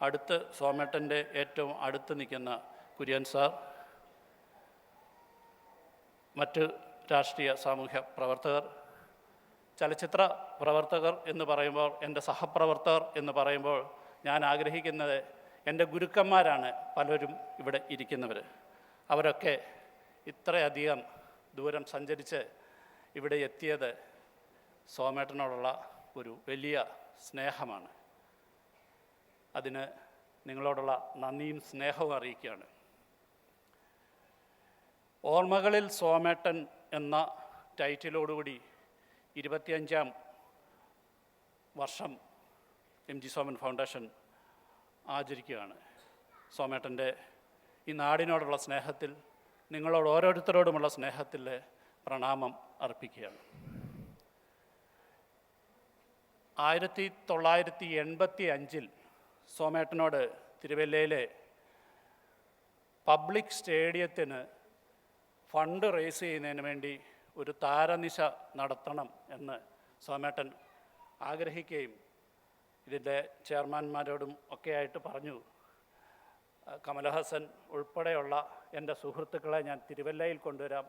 അടുത്ത്, സോമേട്ടൻ്റെ ഏറ്റവും അടുത്ത് നിൽക്കുന്ന കുര്യൻ സാർ, മറ്റ് രാഷ്ട്രീയ സാമൂഹ്യ പ്രവർത്തകർ, ചലച്ചിത്ര പ്രവർത്തകർ എന്ന് പറയുമ്പോൾ, എൻ്റെ സഹപ്രവർത്തകർ എന്ന് പറയുമ്പോൾ ഞാൻ ആഗ്രഹിക്കുന്നത് എൻ്റെ ഗുരുക്കന്മാരാണ് പലരും ഇവിടെ ഇരിക്കുന്നവർ. അവരൊക്കെ ഇത്രയധികം ദൂരം സഞ്ചരിച്ച് ഇവിടെ എത്തിയത് സോമേട്ടനോടുള്ള ഒരു വലിയ സ്നേഹമാണ്. അതിന് നിങ്ങളോടുള്ള നന്ദിയും സ്നേഹവും അറിയിക്കുകയാണ്. ഓർമ്മകളിൽ സോമേട്ടൻ എന്ന ടൈറ്റിലോടുകൂടി 25ാം വർഷം MG സോമൻ ഫൗണ്ടേഷൻ ആചരിക്കുകയാണ്. സോമേട്ടൻ്റെ ഈ നാടിനോടുള്ള സ്നേഹത്തിൽ, നിങ്ങളോട് ഓരോരുത്തരോടുമുള്ള സ്നേഹത്തിൽ പ്രണാമം അർപ്പിക്കുകയാണ്. 1985 സോമേട്ടനോട് തിരുവല്ലയിലെ പബ്ലിക് സ്റ്റേഡിയത്തിന് ഫണ്ട് റേസ് ചെയ്യുന്നതിന് വേണ്ടി ഒരു താരനിശ നടത്തണം എന്ന് സോമേട്ടൻ ആഗ്രഹിക്കുകയും ഇതിൻ്റെ ചെയർമാന്മാരോടും ഒക്കെയായിട്ട് പറഞ്ഞു. കമലഹാസൻ ഉൾപ്പെടെയുള്ള എൻ്റെ സുഹൃത്തുക്കളെ ഞാൻ തിരുവല്ലയിൽ കൊണ്ടുവരാം,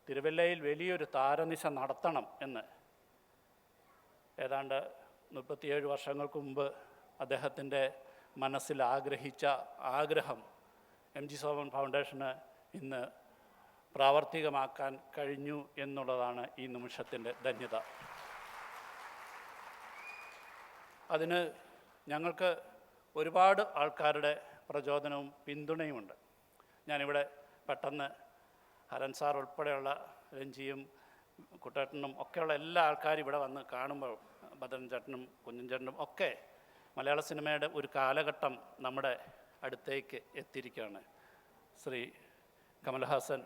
തിരുവല്ലയിൽ വലിയൊരു താരനിശ നടത്തണം എന്ന്. ഏതാണ്ട് 37 വർഷങ്ങൾക്ക് മുമ്പ് അദ്ദേഹത്തിൻ്റെ മനസ്സിൽ ആഗ്രഹിച്ച ആഗ്രഹം MG സോമൻ ഫൗണ്ടേഷന് ഇന്ന് പ്രാവർത്തികമാക്കാൻ കഴിഞ്ഞു എന്നുള്ളതാണ് ഈ നിമിഷത്തിൻ്റെ ധന്യത. അതിന് ഞങ്ങൾക്ക് ഒരുപാട് ആൾക്കാരുടെ പ്രചോദനവും പിന്തുണയുമുണ്ട്. ഞാനിവിടെ പെട്ടെന്ന് ഹരൻ സാർ ഉൾപ്പെടെയുള്ള രഞ്ജിയും കുട്ടേട്ടനും ഒക്കെയുള്ള എല്ലാ ആൾക്കാരും ഇവിടെ വന്ന് കാണുമ്പോൾ, ഭദ്രൻ ചേട്ടനും കുഞ്ഞൻ ചേട്ടനും ഒക്കെ മലയാള സിനിമയുടെ ഒരു കാലഘട്ടം നമ്മുടെ അടുത്തേക്ക് എത്തിയിരിക്കുകയാണ്. ശ്രീ കമൽഹാസൻ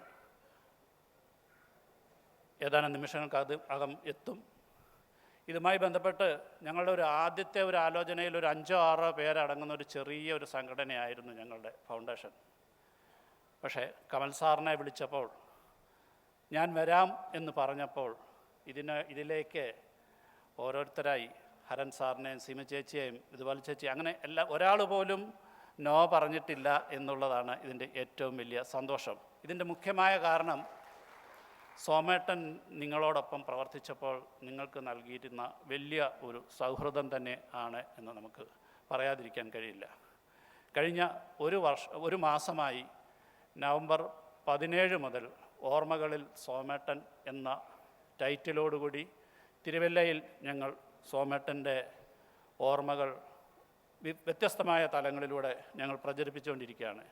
ഏതാനും നിമിഷങ്ങൾക്കകം എത്തും. ഇതുമായി ബന്ധപ്പെട്ട് ഞങ്ങളുടെ ഒരു ആദ്യത്തെ ഒരു ആലോചനയിൽ ഒരു 5-6 പേരടങ്ങുന്ന ഒരു ചെറിയ ഒരു സംഘടനയായിരുന്നു ഞങ്ങളുടെ ഫൗണ്ടേഷൻ. പക്ഷേ കമൽ സാറിനെ വിളിച്ചപ്പോൾ, ഞാൻ വരാം എന്ന് പറഞ്ഞപ്പോൾ ഇതിലേക്ക് ഓരോരുത്തരായി ഹരൻ സാറിനെയും സീമ ചേച്ചിയെയും ഇതുപോലെ ചേച്ചി അങ്ങനെ ഒരാൾ പോലും നോ പറഞ്ഞിട്ടില്ല എന്നുള്ളതാണ് ഇതിൻ്റെ ഏറ്റവും വലിയ സന്തോഷം. ഇതിൻ്റെ മുഖ്യമായ കാരണം സോമേട്ടൻ നിങ്ങളോടൊപ്പം പ്രവർത്തിച്ചപ്പോൾ നിങ്ങൾക്ക് നൽകിയിരുന്ന വലിയ ഒരു സൗഹൃദം തന്നെ ആണ് എന്ന് നമുക്ക് പറയാതിരിക്കാൻ കഴിയില്ല. കഴിഞ്ഞ ഒരു മാസമായി നവംബർ 17 മുതൽ ഓർമ്മകളിൽ സോമേട്ടൻ എന്ന ടൈറ്റിലോടുകൂടി തിരുവല്ലയിൽ ഞങ്ങൾ സോമേട്ടൻ്റെ ഓർമ്മകൾ വ്യത്യസ്തമായ തലങ്ങളിലൂടെ ഞങ്ങൾ പ്രചരിപ്പിച്ചുകൊണ്ടിരിക്കുകയാണ്.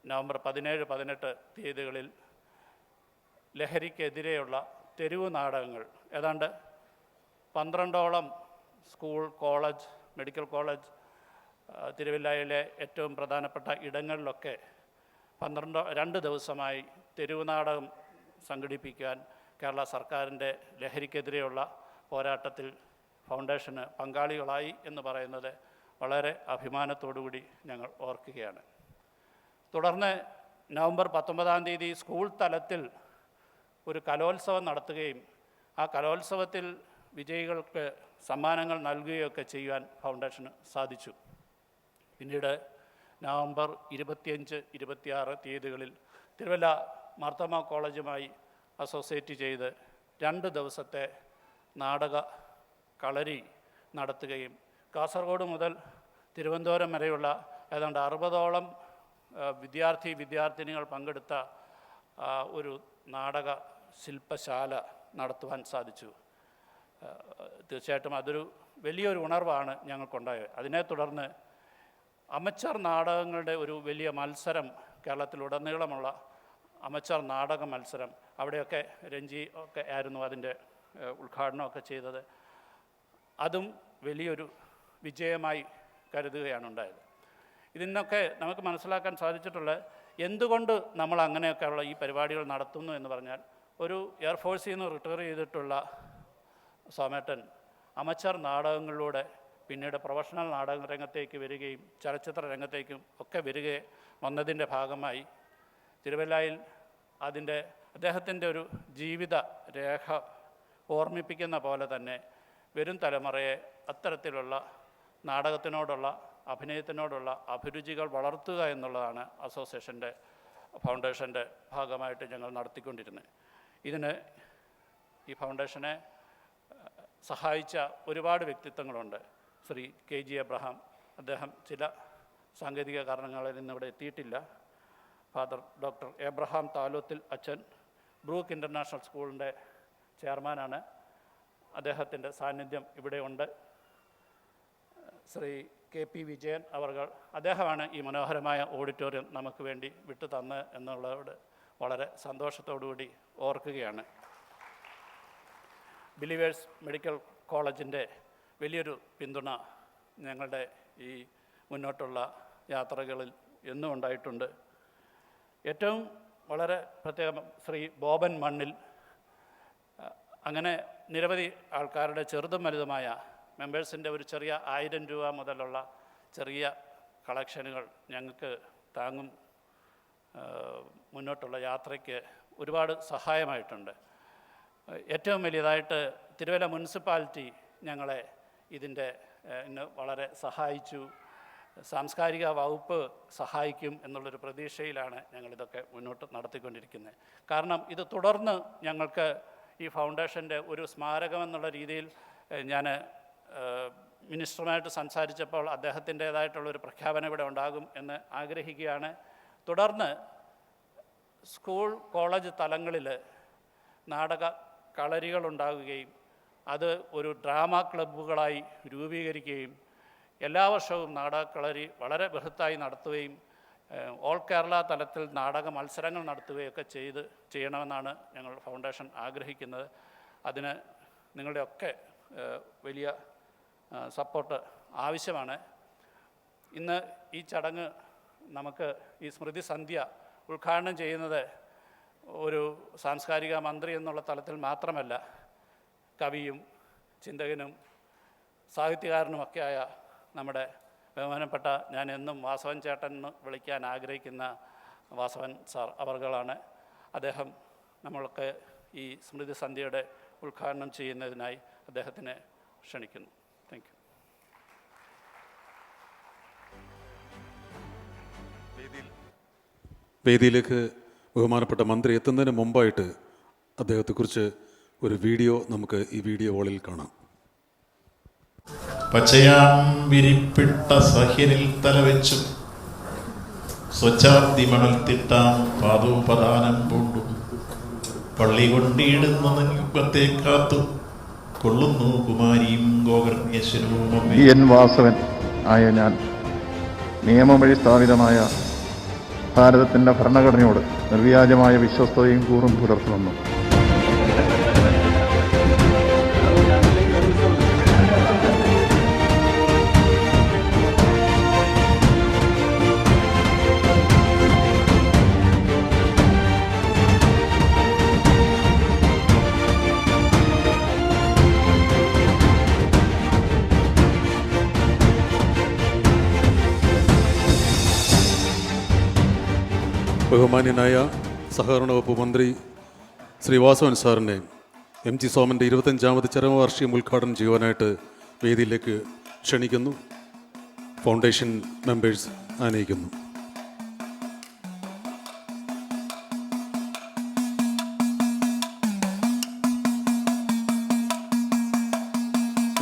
നവംബർ 17, 18 തീയതികളിൽ ലഹരിക്കെതിരെയുള്ള തെരുവ് നാടകങ്ങൾ ഏതാണ്ട് 12ഓളം സ്കൂൾ, കോളേജ്, മെഡിക്കൽ കോളേജ്, തിരുവല്ലയിലെ ഏറ്റവും പ്രധാനപ്പെട്ട ഇടങ്ങളിലൊക്കെ 2 ദിവസമായി തെരുവ് നാടകം സംഘടിപ്പിക്കാൻ കേരള സർക്കാരിൻ്റെ ലഹരിക്കെതിരെയുള്ള പോരാട്ടത്തിൽ ഫൗണ്ടേഷന് പങ്കാളികളായി എന്ന് പറയുന്നത് വളരെ അഭിമാനത്തോടുകൂടി ഞങ്ങൾ ഓർക്കുകയാണ്. തുടർന്ന് നവംബർ 19 തീയതി സ്കൂൾ തലത്തിൽ ഒരു കലോത്സവം നടത്തുകയും ആ കലോത്സവത്തിൽ വിജയികൾക്ക് സമ്മാനങ്ങൾ നൽകുകയൊക്കെ ചെയ്യുവാൻ ഫൗണ്ടേഷന് സാധിച്ചു. പിന്നീട് നവംബർ 25, 26 തീയതികളിൽ തിരുവല്ല മാർത്തോമ കോളേജുമായി അസോസിയേറ്റ് ചെയ്ത് 2 ദിവസത്തെ നാടക കളരി നടത്തുകയും കാസർഗോഡ് മുതൽ തിരുവനന്തപുരം വരെയുള്ള ഏതാണ്ട് 60ഓളം വിദ്യാർത്ഥിനികൾ പങ്കെടുത്ത ഒരു നാടക ശില്പശാല നടത്തുവാൻ സാധിച്ചു. തീർച്ചയായിട്ടും അതൊരു വലിയൊരു ഉണർവാണ് ഞങ്ങൾക്കുണ്ടായത്. അതിനെ തുടർന്ന് അമച്ചർ നാടകങ്ങളുടെ ഒരു വലിയ മത്സരം, കേരളത്തിലുടനീളമുള്ള അമച്ചർ നാടക മത്സരം, അവിടെയൊക്കെ രഞ്ജി ഒക്കെ ആയിരുന്നു അതിൻ്റെ ഉദ്ഘാടനമൊക്കെ ചെയ്തത്. അതും വലിയൊരു വിജയമായി കരുതുകയാണ് ഉണ്ടായത്. ഇതിനൊക്കെ നമുക്ക് മനസ്സിലാക്കാൻ സാധിച്ചിട്ടുള്ളത് എന്തുകൊണ്ട് നമ്മൾ അങ്ങനെയൊക്കെയുള്ള ഈ പരിപാടികൾ നടത്തുന്നു എന്ന് പറഞ്ഞാൽ, ഒരു എയർഫോഴ്സിൽ നിന്ന് റിട്ടയർ ചെയ്തിട്ടുള്ള സോമേട്ടൻ അമച്ചർ നാടകങ്ങളിലൂടെ പിന്നീട് പ്രൊഫഷണൽ നാടക രംഗത്തേക്ക് വരികയും ചലച്ചിത്ര രംഗത്തേക്കും ഒക്കെ വന്നതിൻ്റെ ഭാഗമായി തിരുവല്ലയിൽ അദ്ദേഹത്തിൻ്റെ ഒരു ജീവിത രേഖ ഓർമ്മിപ്പിക്കുന്ന പോലെ തന്നെ വരും തലമുറയെ അത്തരത്തിലുള്ള നാടകത്തിനോടുള്ള, അഭിനയത്തിനോടുള്ള അഭിരുചികൾ വളർത്തുക എന്നുള്ളതാണ് ഫൗണ്ടേഷൻ്റെ ഭാഗമായിട്ട് ഞങ്ങൾ നടത്തിക്കൊണ്ടിരുന്നത്. ഇതിന് ഈ ഫൗണ്ടേഷനെ സഹായിച്ച ഒരുപാട് വ്യക്തിത്വങ്ങളുണ്ട്. ശ്രീ KG എബ്രഹാം, അദ്ദേഹം ചില സാങ്കേതിക കാരണങ്ങളിൽ ഇന്നിവിടെ എത്തിയിട്ടില്ല. ഫാദർ ഡോക്ടർ എബ്രഹാം താലോത്തിൽ അച്ഛൻ ബ്രൂക്ക് ഇൻ്റർനാഷണൽ സ്കൂളിൻ്റെ ചെയർമാനാണ്. അദ്ദേഹത്തിൻ്റെ സാന്നിധ്യം ഇവിടെ ഉണ്ട്. ശ്രീ KP വിജയൻ അദ്ദേഹമാണ് ഈ മനോഹരമായ ഓഡിറ്റോറിയം നമുക്ക് വേണ്ടി വിട്ടു തന്ന് എന്നുള്ളതോട് വളരെ സന്തോഷത്തോടുകൂടി ഓർക്കുകയാണ്. ബിലീവേഴ്സ് മെഡിക്കൽ കോളേജിൻ്റെ വലിയൊരു പിന്തുണ ഞങ്ങളുടെ ഈ മുന്നോട്ടുള്ള യാത്രകളിൽ എന്നും ഉണ്ടായിട്ടുണ്ട്. ഏറ്റവും വളരെ പ്രത്യേകം ശ്രീ ബോബൻ മണ്ണിൽ, അങ്ങനെ നിരവധി ആൾക്കാരുടെ ചെറുതും വലുതുമായ മെമ്പേഴ്സിൻ്റെ ഒരു ചെറിയ 1000 രൂപ മുതലുള്ള ചെറിയ കളക്ഷനുകൾ ഞങ്ങൾക്ക് താങ്ങും മുന്നോട്ടുള്ള യാത്രയ്ക്ക് ഒരുപാട് സഹായമായിട്ടുണ്ട്. ഏറ്റവും വലിയതായിട്ട് തിരുവല്ല മുനിസിപ്പാലിറ്റി ഞങ്ങളെ ഇന്ന് വളരെ സഹായിച്ചു. സാംസ്കാരിക വകുപ്പ് സഹായിക്കും എന്നുള്ളൊരു പ്രതീക്ഷയിലാണ് ഞങ്ങളിതൊക്കെ മുന്നോട്ട് നടത്തിക്കൊണ്ടിരിക്കുന്നത്. കാരണം ഇത് തുടർന്ന് ഞങ്ങൾക്ക് ഈ ഫൗണ്ടേഷൻ്റെ ഒരു സ്മാരകമെന്നുള്ള രീതിയിൽ ഞാൻ മിനിസ്റ്ററുമായിട്ട് സംസാരിച്ചപ്പോൾ അദ്ദേഹത്തിൻ്റേതായിട്ടുള്ളൊരു പ്രഖ്യാപനം ഇവിടെ ഉണ്ടാകും എന്ന് ആഗ്രഹിക്കുകയാണ്. തുടർന്ന് സ്കൂൾ, കോളേജ് തലങ്ങളിൽ നാടക കളരികളുണ്ടാകുകയും അത് ഒരു ഡ്രാമ ക്ലബ്ബുകളായി രൂപീകരിക്കുകയും എല്ലാ വർഷവും നാടകക്കളരി വളരെ ബൃഹത്തായി നടത്തുകയും ഓൾ കേരള തലത്തിൽ നാടക മത്സരങ്ങൾ നടത്തുകയൊക്കെ ചെയ്യണമെന്നാണ് ഞങ്ങൾ ഫൗണ്ടേഷൻ ആഗ്രഹിക്കുന്നത്. അതിന് നിങ്ങളുടെയൊക്കെ വലിയ സപ്പോർട്ട് ആവശ്യമാണ്. ഇന്ന് ഈ ചടങ്ങ് നമുക്ക് ഈ സ്മൃതി സന്ധ്യ ഉദ്ഘാടനം ചെയ്യുന്നത് ഒരു സാംസ്കാരിക മന്ത്രി എന്നുള്ള തലത്തിൽ മാത്രമല്ല, കവിയും ചിന്തകനും സാഹിത്യകാരനുമൊക്കെയായ നമ്മുടെ ബഹുമാനപ്പെട്ട, ഞാൻ എന്നും വാസവൻ ചേട്ടൻ എന്ന് വിളിക്കാൻ ആഗ്രഹിക്കുന്ന വാസവൻ സാർ അവർകളാണ്. അദ്ദേഹം നമ്മൾക്ക് ഈ സ്മൃതി സന്ധ്യയുടെ ഉദ്ഘാടനം ചെയ്യുന്നതിനായി അദ്ദേഹത്തിനെ ക്ഷണിക്കുന്നു. Thank you. വേദിയിലേക്ക് ബഹുമാനപ്പെട്ട മന്ത്രി എത്തുന്നതിന് മുമ്പായിട്ട് അദ്ദേഹത്തെക്കുറിച്ച് ഒരു വീഡിയോ നമുക്ക് ഈ വീഡിയോ വോളിൽ കാണാം. പച്ചയാം വിരിപ്പിട്ട സഹ്യനിൽ തലവെച്ചും സ്വച്ഛാബ്ദി മണൽത്തിട്ടാം പാദോപദാനം പൂണ്ടും പള്ളി കൊണ്ടിടുന്ന നെൽപ്പത്തെ കാത്തു കൊള്ളുന്നു കുമാരിയും ഗോകർണ്യേശ്വരവും. എൻ വാസവൻ ആയ ഞാൻ നിയമം വഴി സ്ഥാപിതമായ ഭാരതത്തിൻ്റെ ഭരണഘടനയോട് നിർവ്യാജമായ വിശ്വസ്തയും കൂറും പുലർത്തുന്നു. ബഹുമാന്യനായ സഹകരണ വകുപ്പ് മന്ത്രി ശ്രീ വാസവൻ സാറിനെ MG സോമൻ്റെ 25ാമത് ചരമവാർഷികം ഉദ്ഘാടനം ചെയ്യുവാനായിട്ട് വേദിയിലേക്ക് ക്ഷണിക്കുന്നു. ഫൗണ്ടേഷൻ മെമ്പേഴ്സ് ആനയിക്കുന്നു.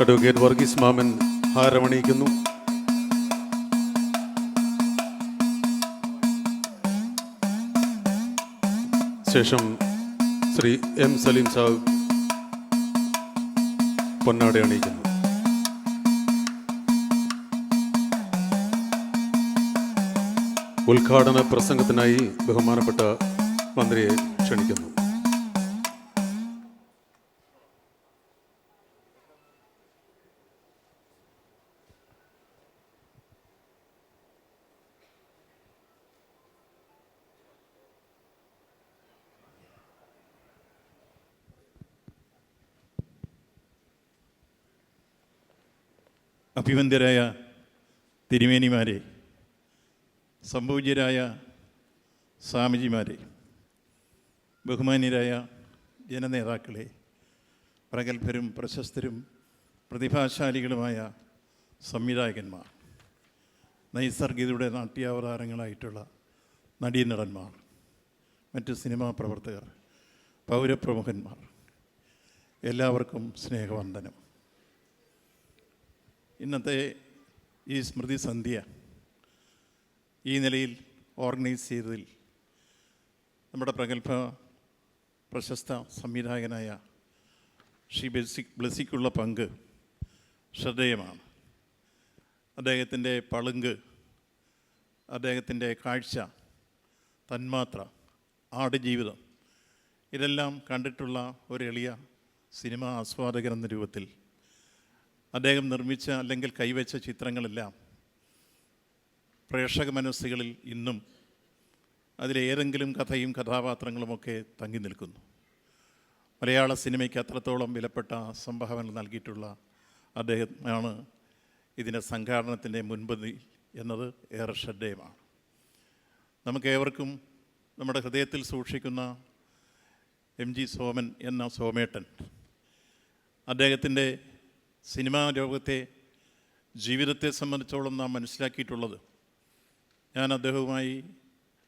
അഡ്വക്കേറ്റ് വർഗീസ് മാമൻ ഹാരമണിയിക്കുന്നു. ശേഷം ശ്രീ M സലീം സാഹിബ് പൊന്നാട അണിയിക്കുന്നു. ഉദ്ഘാടന പ്രസംഗത്തിനായി ബഹുമാനപ്പെട്ട മന്ത്രിയെ ക്ഷണിക്കുന്നു. അഭിവന്ദ്യരായ തിരുമേനിമാരെ, സംപൂജ്യരായ സ്വാമിജിമാരെ, ബഹുമാന്യരായ ജനനേതാക്കളെ, പ്രഗത്ഭരും പ്രശസ്തരും പ്രതിഭാശാലികളുമായ സംവിധായകന്മാർ, നൈസർഗികയുടെ നാട്യാവതാരങ്ങളായിട്ടുള്ള നടീനടന്മാർ, മറ്റ് സിനിമാ പ്രവർത്തകർ, പൗരപ്രമുഖന്മാർ, എല്ലാവർക്കും സ്നേഹവന്ദനം. ഇന്നത്തെ ഈ സ്മൃതി സന്ധ്യ ഈ നിലയിൽ ഓർഗനൈസ് ചെയ്തതിൽ നമ്മുടെ പ്രഗത്ഭ പ്രശസ്ത സംവിധായകനായ ശ്രീ ബ്ലസിക്കുള്ള പങ്ക് ശ്രദ്ധേയമാണ്. അദ്ദേഹത്തിൻ്റെ പളുങ്ക്, അദ്ദേഹത്തിൻ്റെ കാഴ്ച, തന്മാത്ര, ആടുജീവിതം ഇതെല്ലാം കണ്ടിട്ടുള്ള ഒരു എളിയ സിനിമാ ആസ്വാദകൻ എന്ന രൂപത്തിൽ അദ്ദേഹം നിർമ്മിച്ച അല്ലെങ്കിൽ കൈവച്ച ചിത്രങ്ങളെല്ലാം പ്രേക്ഷക മനസ്സുകളിൽ ഇന്നും അതിലേതെങ്കിലും കഥയും കഥാപാത്രങ്ങളുമൊക്കെ തങ്ങി നിൽക്കുന്നു. മലയാള സിനിമയ്ക്ക് അത്രത്തോളം വിലപ്പെട്ട സംഭാവന നൽകിയിട്ടുള്ള അദ്ദേഹമാണ് ഇതിൻ്റെ സംഘാടനത്തിൻ്റെ മുൻപന്തി എന്നത് ഏറെ ശ്രദ്ധേയമാണ്. നമുക്കേവർക്കും നമ്മുടെ ഹൃദയത്തിൽ സൂക്ഷിക്കുന്ന MG സോമൻ എന്ന സോമേട്ടൻ, അദ്ദേഹത്തിൻ്റെ സിനിമാ ലോകത്തെ ജീവിതത്തെ സംബന്ധിച്ചോളം നാം മനസ്സിലാക്കിയിട്ടുള്ളത്, ഞാൻ അദ്ദേഹവുമായി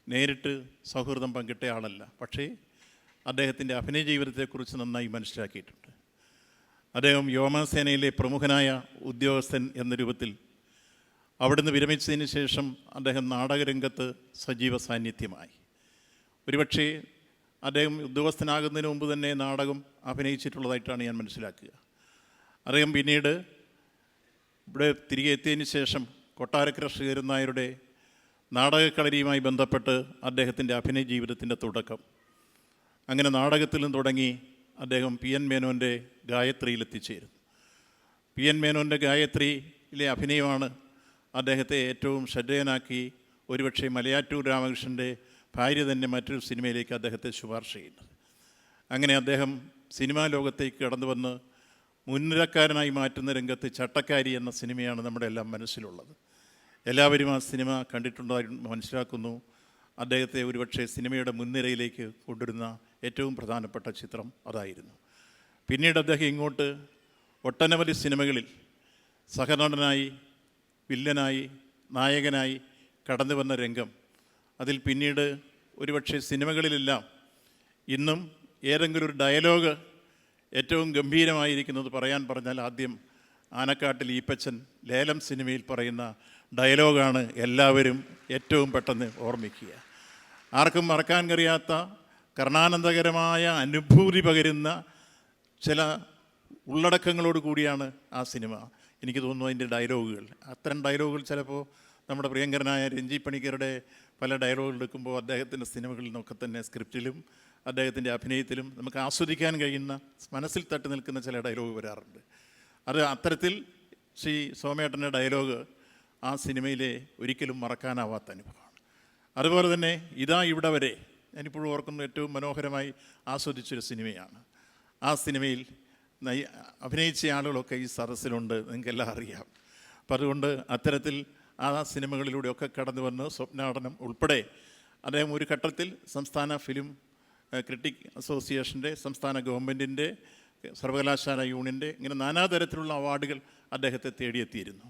നേരിട്ട് സൗഹൃദം പങ്കിട്ട ആളല്ല, പക്ഷേ അദ്ദേഹത്തിൻ്റെ അഭിനയ ജീവിതത്തെക്കുറിച്ച് നന്നായി മനസ്സിലാക്കിയിട്ടുണ്ട്. അദ്ദേഹം വ്യോമസേനയിലെ പ്രമുഖനായ ഉദ്യോഗസ്ഥൻ എന്ന രൂപത്തിൽ അവിടുന്ന് വിരമിച്ചതിന് ശേഷം അദ്ദേഹം നാടകരംഗത്ത് സജീവ സാന്നിധ്യമായി. ഒരുപക്ഷേ അദ്ദേഹം ഉദ്യോഗസ്ഥനാകുന്നതിന് മുമ്പ് തന്നെ നാടകം അഭിനയിച്ചിട്ടുള്ളതായിട്ടാണ് ഞാൻ മനസ്സിലാക്കുക. അദ്ദേഹം പിന്നീട് ഇവിടെ തിരികെ എത്തിയതിന് ശേഷം കൊട്ടാരക്കര ശ്രീധരൻ നായരുടെ നാടകക്കളരിയുമായി ബന്ധപ്പെട്ട് അദ്ദേഹത്തിൻ്റെ അഭിനയ ജീവിതത്തിൻ്റെ തുടക്കം, അങ്ങനെ നാടകത്തിൽ നിന്ന് തുടങ്ങി അദ്ദേഹം PN മേനോൻ്റെ ഗായത്രിയിലെത്തിച്ചേരുന്നു. PN മേനോൻ്റെ ഗായത്രിയിലെ അഭിനയമാണ് അദ്ദേഹത്തെ ഏറ്റവും ശ്രദ്ധേയനാക്കി ഒരുപക്ഷെ മലയാറ്റൂർ രാമകൃഷ്ണൻ്റെ ഭാര്യ തന്നെ മറ്റൊരു സിനിമയിലേക്ക് അദ്ദേഹത്തെ ശുപാർശ ചെയ്യുന്നത്. അങ്ങനെ അദ്ദേഹം സിനിമാ ലോകത്തേക്ക് കടന്നു വന്ന് മുൻനിരക്കാരനായി മാറ്റുന്ന രംഗത്ത് ചട്ടക്കാരി എന്ന സിനിമയാണ് നമ്മുടെ എല്ലാം മനസ്സിലുള്ളത്. എല്ലാവരും ആ സിനിമ കണ്ടിട്ടുണ്ടായി മനസ്സിലാക്കുന്നു. അദ്ദേഹത്തെ ഒരുപക്ഷെ സിനിമയുടെ മുൻനിരയിലേക്ക് കൊണ്ടുവരുന്ന ഏറ്റവും പ്രധാനപ്പെട്ട ചിത്രം അതായിരുന്നു. പിന്നീട് അദ്ദേഹം ഇങ്ങോട്ട് ഒട്ടനവധി സിനിമകളിൽ സഹനടനായി, വില്ലനായി, നായകനായി കടന്നു വന്ന രംഗം, അതിൽ പിന്നീട് ഒരുപക്ഷെ സിനിമകളിലെല്ലാം ഇന്നും ഏതെങ്കിലും ഒരു ഡയലോഗ് ഏറ്റവും ഗംഭീരമായിരിക്കുന്നത് പറഞ്ഞാൽ ആദ്യം ആനക്കാട്ടിൽ ഈപ്പച്ചൻ ലേലം സിനിമയിൽ പറയുന്ന ഡയലോഗാണ് എല്ലാവരും ഏറ്റവും പെട്ടെന്ന് ഓർമ്മിക്കുക. ആർക്കും മറക്കാൻ കഴിയാത്ത കർണാനന്ദകരമായ അനുഭൂതി പകരുന്ന ചില ഉള്ളടക്കങ്ങളോട് കൂടിയാണ് ആ സിനിമ. എനിക്ക് തോന്നുന്നു അതിൻ്റെ ഡയലോഗുകൾ, അത്തരം ഡയലോഗുകൾ ചിലപ്പോൾ നമ്മുടെ പ്രിയങ്കരനായ രഞ്ജി പണിക്കരുടെ പല ഡയലോഗുകൾ എടുക്കുമ്പോൾ അദ്ദേഹത്തിൻ്റെ സിനിമകളിൽ നിന്നൊക്കെ തന്നെ സ്ക്രിപ്റ്റിലും അദ്ദേഹത്തിൻ്റെ അഭിനയത്തിലും നമുക്ക് ആസ്വദിക്കാൻ കഴിയുന്ന, മനസ്സിൽ തട്ടി നിൽക്കുന്ന ചില ഡയലോഗ് വരാറുണ്ട്. അത് അത്തരത്തിൽ ശ്രീ സോമേട്ടൻ്റെ ഡയലോഗ് ആ സിനിമയിലെ ഒരിക്കലും മറക്കാനാവാത്ത അനുഭവമാണ്. അതുപോലെ തന്നെ ഇതാ ഇവിടെ വരെ ഞാനിപ്പോഴും ഓർക്കുന്ന ഏറ്റവും മനോഹരമായി ആസ്വദിച്ചൊരു സിനിമയാണ്. ആ സിനിമയിൽ അഭിനയിച്ച ആളുകളൊക്കെ ഈ സദസ്സിലുണ്ട്, നിങ്ങൾക്കെല്ലാം അറിയാം. അപ്പം അതുകൊണ്ട് അത്തരത്തിൽ ആ സിനിമകളിലൂടെയൊക്കെ കടന്നു വന്ന് സ്വപ്നാടനം ഉൾപ്പെടെ അദ്ദേഹം ഒരു ഘട്ടത്തിൽ സംസ്ഥാന ഫിലിം ക്രിട്ടിക് അസോസിയേഷൻ്റെ, സംസ്ഥാന ഗവൺമെൻറ്റിൻ്റെ, സർവകലാശാല യൂണിയൻ്റെ, ഇങ്ങനെ നാനാതരത്തിലുള്ള അവാർഡുകൾ അദ്ദേഹത്തെ തേടിയെത്തിയിരുന്നു.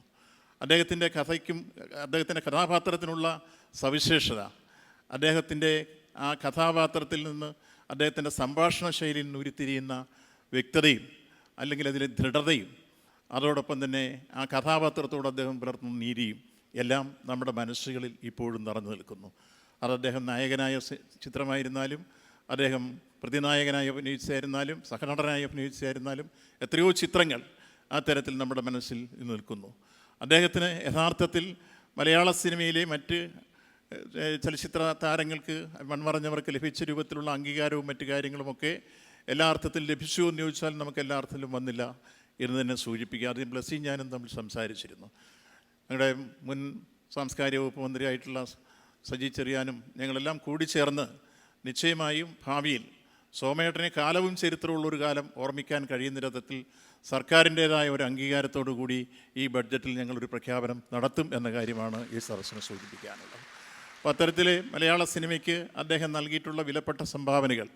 അദ്ദേഹത്തിൻ്റെ കഥയ്ക്കും അദ്ദേഹത്തിൻ്റെ കഥാപാത്രത്തിനുള്ള സവിശേഷത, അദ്ദേഹത്തിൻ്റെ ആ കഥാപാത്രത്തിൽ നിന്ന് അദ്ദേഹത്തിൻ്റെ സംഭാഷണ ശൈലിയിൽ നിന്ന് ഉരുത്തിരിയുന്ന വ്യക്തതയും അല്ലെങ്കിൽ അതിലെ ദൃഢതയും, അതോടൊപ്പം തന്നെ ആ കഥാപാത്രത്തോട് അദ്ദേഹം പുലർത്തുന്ന നീതിയും എല്ലാം നമ്മുടെ മനസ്സുകളിൽ ഇപ്പോഴും നിറഞ്ഞു നിൽക്കുന്നു. അത് അദ്ദേഹം നായകനായ ചിത്രമായിരുന്നാലും, അദ്ദേഹം പ്രതിനായകനായി അഭിനയിച്ചായിരുന്നാലും, സഹനടനായി അഭിനയിച്ചായിരുന്നാലും എത്രയോ ചിത്രങ്ങൾ ആ തരത്തിൽ നമ്മുടെ മനസ്സിൽ നിൽക്കുന്നു. അദ്ദേഹത്തിന് യഥാർത്ഥത്തിൽ മലയാള സിനിമയിലെ മറ്റ് ചലച്ചിത്ര താരങ്ങൾക്ക്, മൺമറഞ്ഞവർക്ക് ലഭിച്ച രൂപത്തിലുള്ള അംഗീകാരവും മറ്റു കാര്യങ്ങളുമൊക്കെ എല്ലാ അർത്ഥത്തിലും ലഭിച്ചു എന്ന് ചോദിച്ചാൽ നമുക്ക് എല്ലാ അർത്ഥത്തിലും വന്നില്ല എന്ന് തന്നെ സൂചിപ്പിക്കുക. ആദ്യം ബ്ലസ്സിയും ഞാനും തമ്മിൽ സംസാരിച്ചിരുന്നു. ഞങ്ങളുടെ മുൻ സാംസ്കാരിക വകുപ്പ് മന്ത്രിയായിട്ടുള്ള സജി ചെറിയാനും ഞങ്ങളെല്ലാം കൂടിച്ചേർന്ന് നിശ്ചയമായും ഭാവിയിൽ സോമേട്ടനെ കാലവും ചരിത്രമുള്ളൊരു കാലം ഓർമ്മിക്കാൻ കഴിയുന്ന വിധത്തിൽ സർക്കാരിൻ്റേതായ ഒരു അംഗീകാരത്തോടു കൂടി ഈ ബഡ്ജറ്റിൽ ഞങ്ങളൊരു പ്രഖ്യാപനം നടത്തും എന്ന കാര്യമാണ് ഈ സദസ്സിനെ സൂചിപ്പിക്കാനുള്ളത്. അപ്പോൾ അത്തരത്തിൽ മലയാള സിനിമയ്ക്ക് അദ്ദേഹം നൽകിയിട്ടുള്ള വിലപ്പെട്ട സംഭാവനകൾ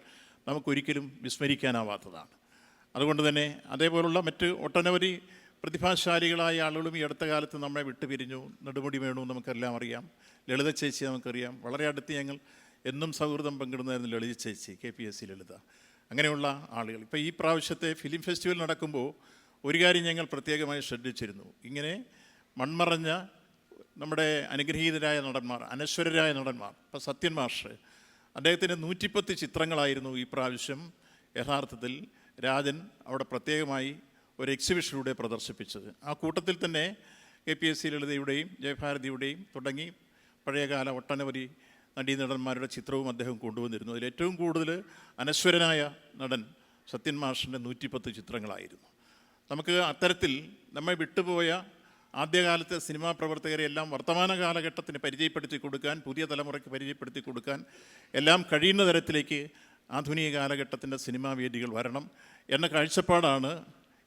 നമുക്കൊരിക്കലും വിസ്മരിക്കാനാവാത്തതാണ്. അതുകൊണ്ട് തന്നെ അതേപോലുള്ള മറ്റ് ഒട്ടനവധി പ്രതിഭാശാലികളായ ആളുകളും ഈ അടുത്ത കാലത്ത് നമ്മളെ വിട്ടുപിരിഞ്ഞു. നെടുമുടി വേണു നമുക്കെല്ലാം അറിയാം, ലളിത ചേച്ചി നമുക്കറിയാം. വളരെ അടുത്ത് ഞങ്ങൾ എന്നും സൗഹൃദം പങ്കിടുന്നതായിരുന്നു ലളിത ചേച്ചി, KPSC ലളിത. അങ്ങനെയുള്ള ആളുകൾ ഇപ്പോൾ ഈ പ്രാവശ്യത്തെ ഫിലിം ഫെസ്റ്റിവൽ നടക്കുമ്പോൾ ഒരു കാര്യം ഞങ്ങൾ പ്രത്യേകമായി ശ്രദ്ധിച്ചിരുന്നു. ഇങ്ങനെ മൺമറഞ്ഞ നമ്മുടെ അനുഗ്രഹീതരായ നടന്മാർ, അനശ്വരരായ നടന്മാർ, ഇപ്പോൾ സത്യൻ മാഷ്, അദ്ദേഹത്തിൻ്റെ 110 ചിത്രങ്ങളായിരുന്നു ഈ പ്രാവശ്യം യഥാർത്ഥത്തിൽ രാജൻ അവിടെ പ്രത്യേകമായി ഒരു എക്സിബിഷനിലൂടെ പ്രദർശിപ്പിച്ചത്. ആ കൂട്ടത്തിൽ തന്നെ KPSC ലളിതയുടെയും ജയഭാരതിയുടെയും തുടങ്ങി പഴയകാല ഒട്ടനവധി നടീനടന്മാരുടെ ചിത്രവും അദ്ദേഹം കൊണ്ടുവന്നിരുന്നു. അതിൽ ഏറ്റവും കൂടുതൽ അനശ്വരനായ നടൻ സത്യൻ മാഷിൻ്റെ 110 ചിത്രങ്ങളായിരുന്നു. നമുക്ക് അത്തരത്തിൽ നമ്മെ വിട്ടുപോയ ആദ്യകാലത്തെ സിനിമാ പ്രവർത്തകരെ എല്ലാം വർത്തമാന കാലഘട്ടത്തിന് പരിചയപ്പെടുത്തി കൊടുക്കാൻ, പുതിയ തലമുറയ്ക്ക് പരിചയപ്പെടുത്തി കൊടുക്കാൻ എല്ലാം കഴിയുന്ന തരത്തിലേക്ക് ആധുനിക കാലഘട്ടത്തിൻ്റെ സിനിമാ വേദികൾ വരണം എന്ന കാഴ്ചപ്പാടാണ്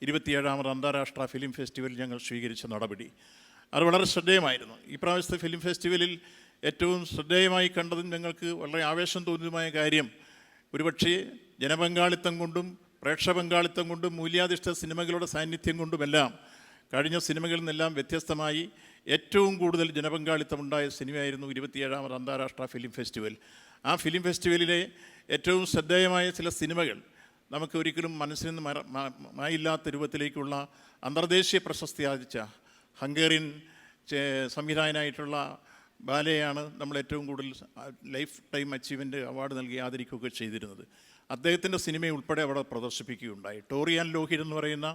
27ാമത് അന്താരാഷ്ട്ര ഫിലിം ഫെസ്റ്റിവൽ ഞങ്ങൾ സ്വീകരിച്ച നടപടി. അത് വളരെ ശ്രദ്ധേയമായിരുന്നു. ഈ പ്രാവശ്യത്തെ ഫിലിം ഫെസ്റ്റിവലിൽ ഏറ്റവും ശ്രദ്ധേയമായി കണ്ടതും ഞങ്ങൾക്ക് വളരെ ആവേശം തോന്നിയതുമായ കാര്യം, ഒരുപക്ഷേ ജനപങ്കാളിത്തം കൊണ്ടും പ്രേക്ഷകപങ്കാളിത്തം കൊണ്ടും മൂല്യാധിഷ്ഠിത സിനിമകളുടെ സാന്നിധ്യം കൊണ്ടുമെല്ലാം കഴിഞ്ഞ സിനിമകളിൽ നിന്നെല്ലാം വ്യത്യസ്തമായി ഏറ്റവും കൂടുതൽ ജനപങ്കാളിത്തമുണ്ടായ സിനിമയായിരുന്നു 27ാമത് അന്താരാഷ്ട്ര ഫിലിം ഫെസ്റ്റിവൽ. ആ ഫിലിം ഫെസ്റ്റിവലിലെ ഏറ്റവും ശ്രദ്ധേയമായ ചില സിനിമകൾ നമുക്ക് ഒരിക്കലും മനസ്സിൽ നിന്ന് മായില്ലാത്ത രൂപത്തിലേക്കുള്ള അന്തർദേശീയ പ്രശസ്തി ആർജിച്ച ഹംഗേറിയൻ സംവിധായകനായിട്ടുള്ള ബാലയാണ് നമ്മൾ ഏറ്റവും കൂടുതൽ ലൈഫ് ടൈം അച്ചീവ്മെൻറ്റ് അവാർഡ് നൽകി ആദരിക്കുകയൊക്കെ ചെയ്തിരുന്നത്. അദ്ദേഹത്തിൻ്റെ സിനിമ ഉൾപ്പെടെ അവിടെ പ്രദർശിപ്പിക്കുകയുണ്ടായി. ടോറിയാൻ ലോഹിർ എന്ന് പറയുന്ന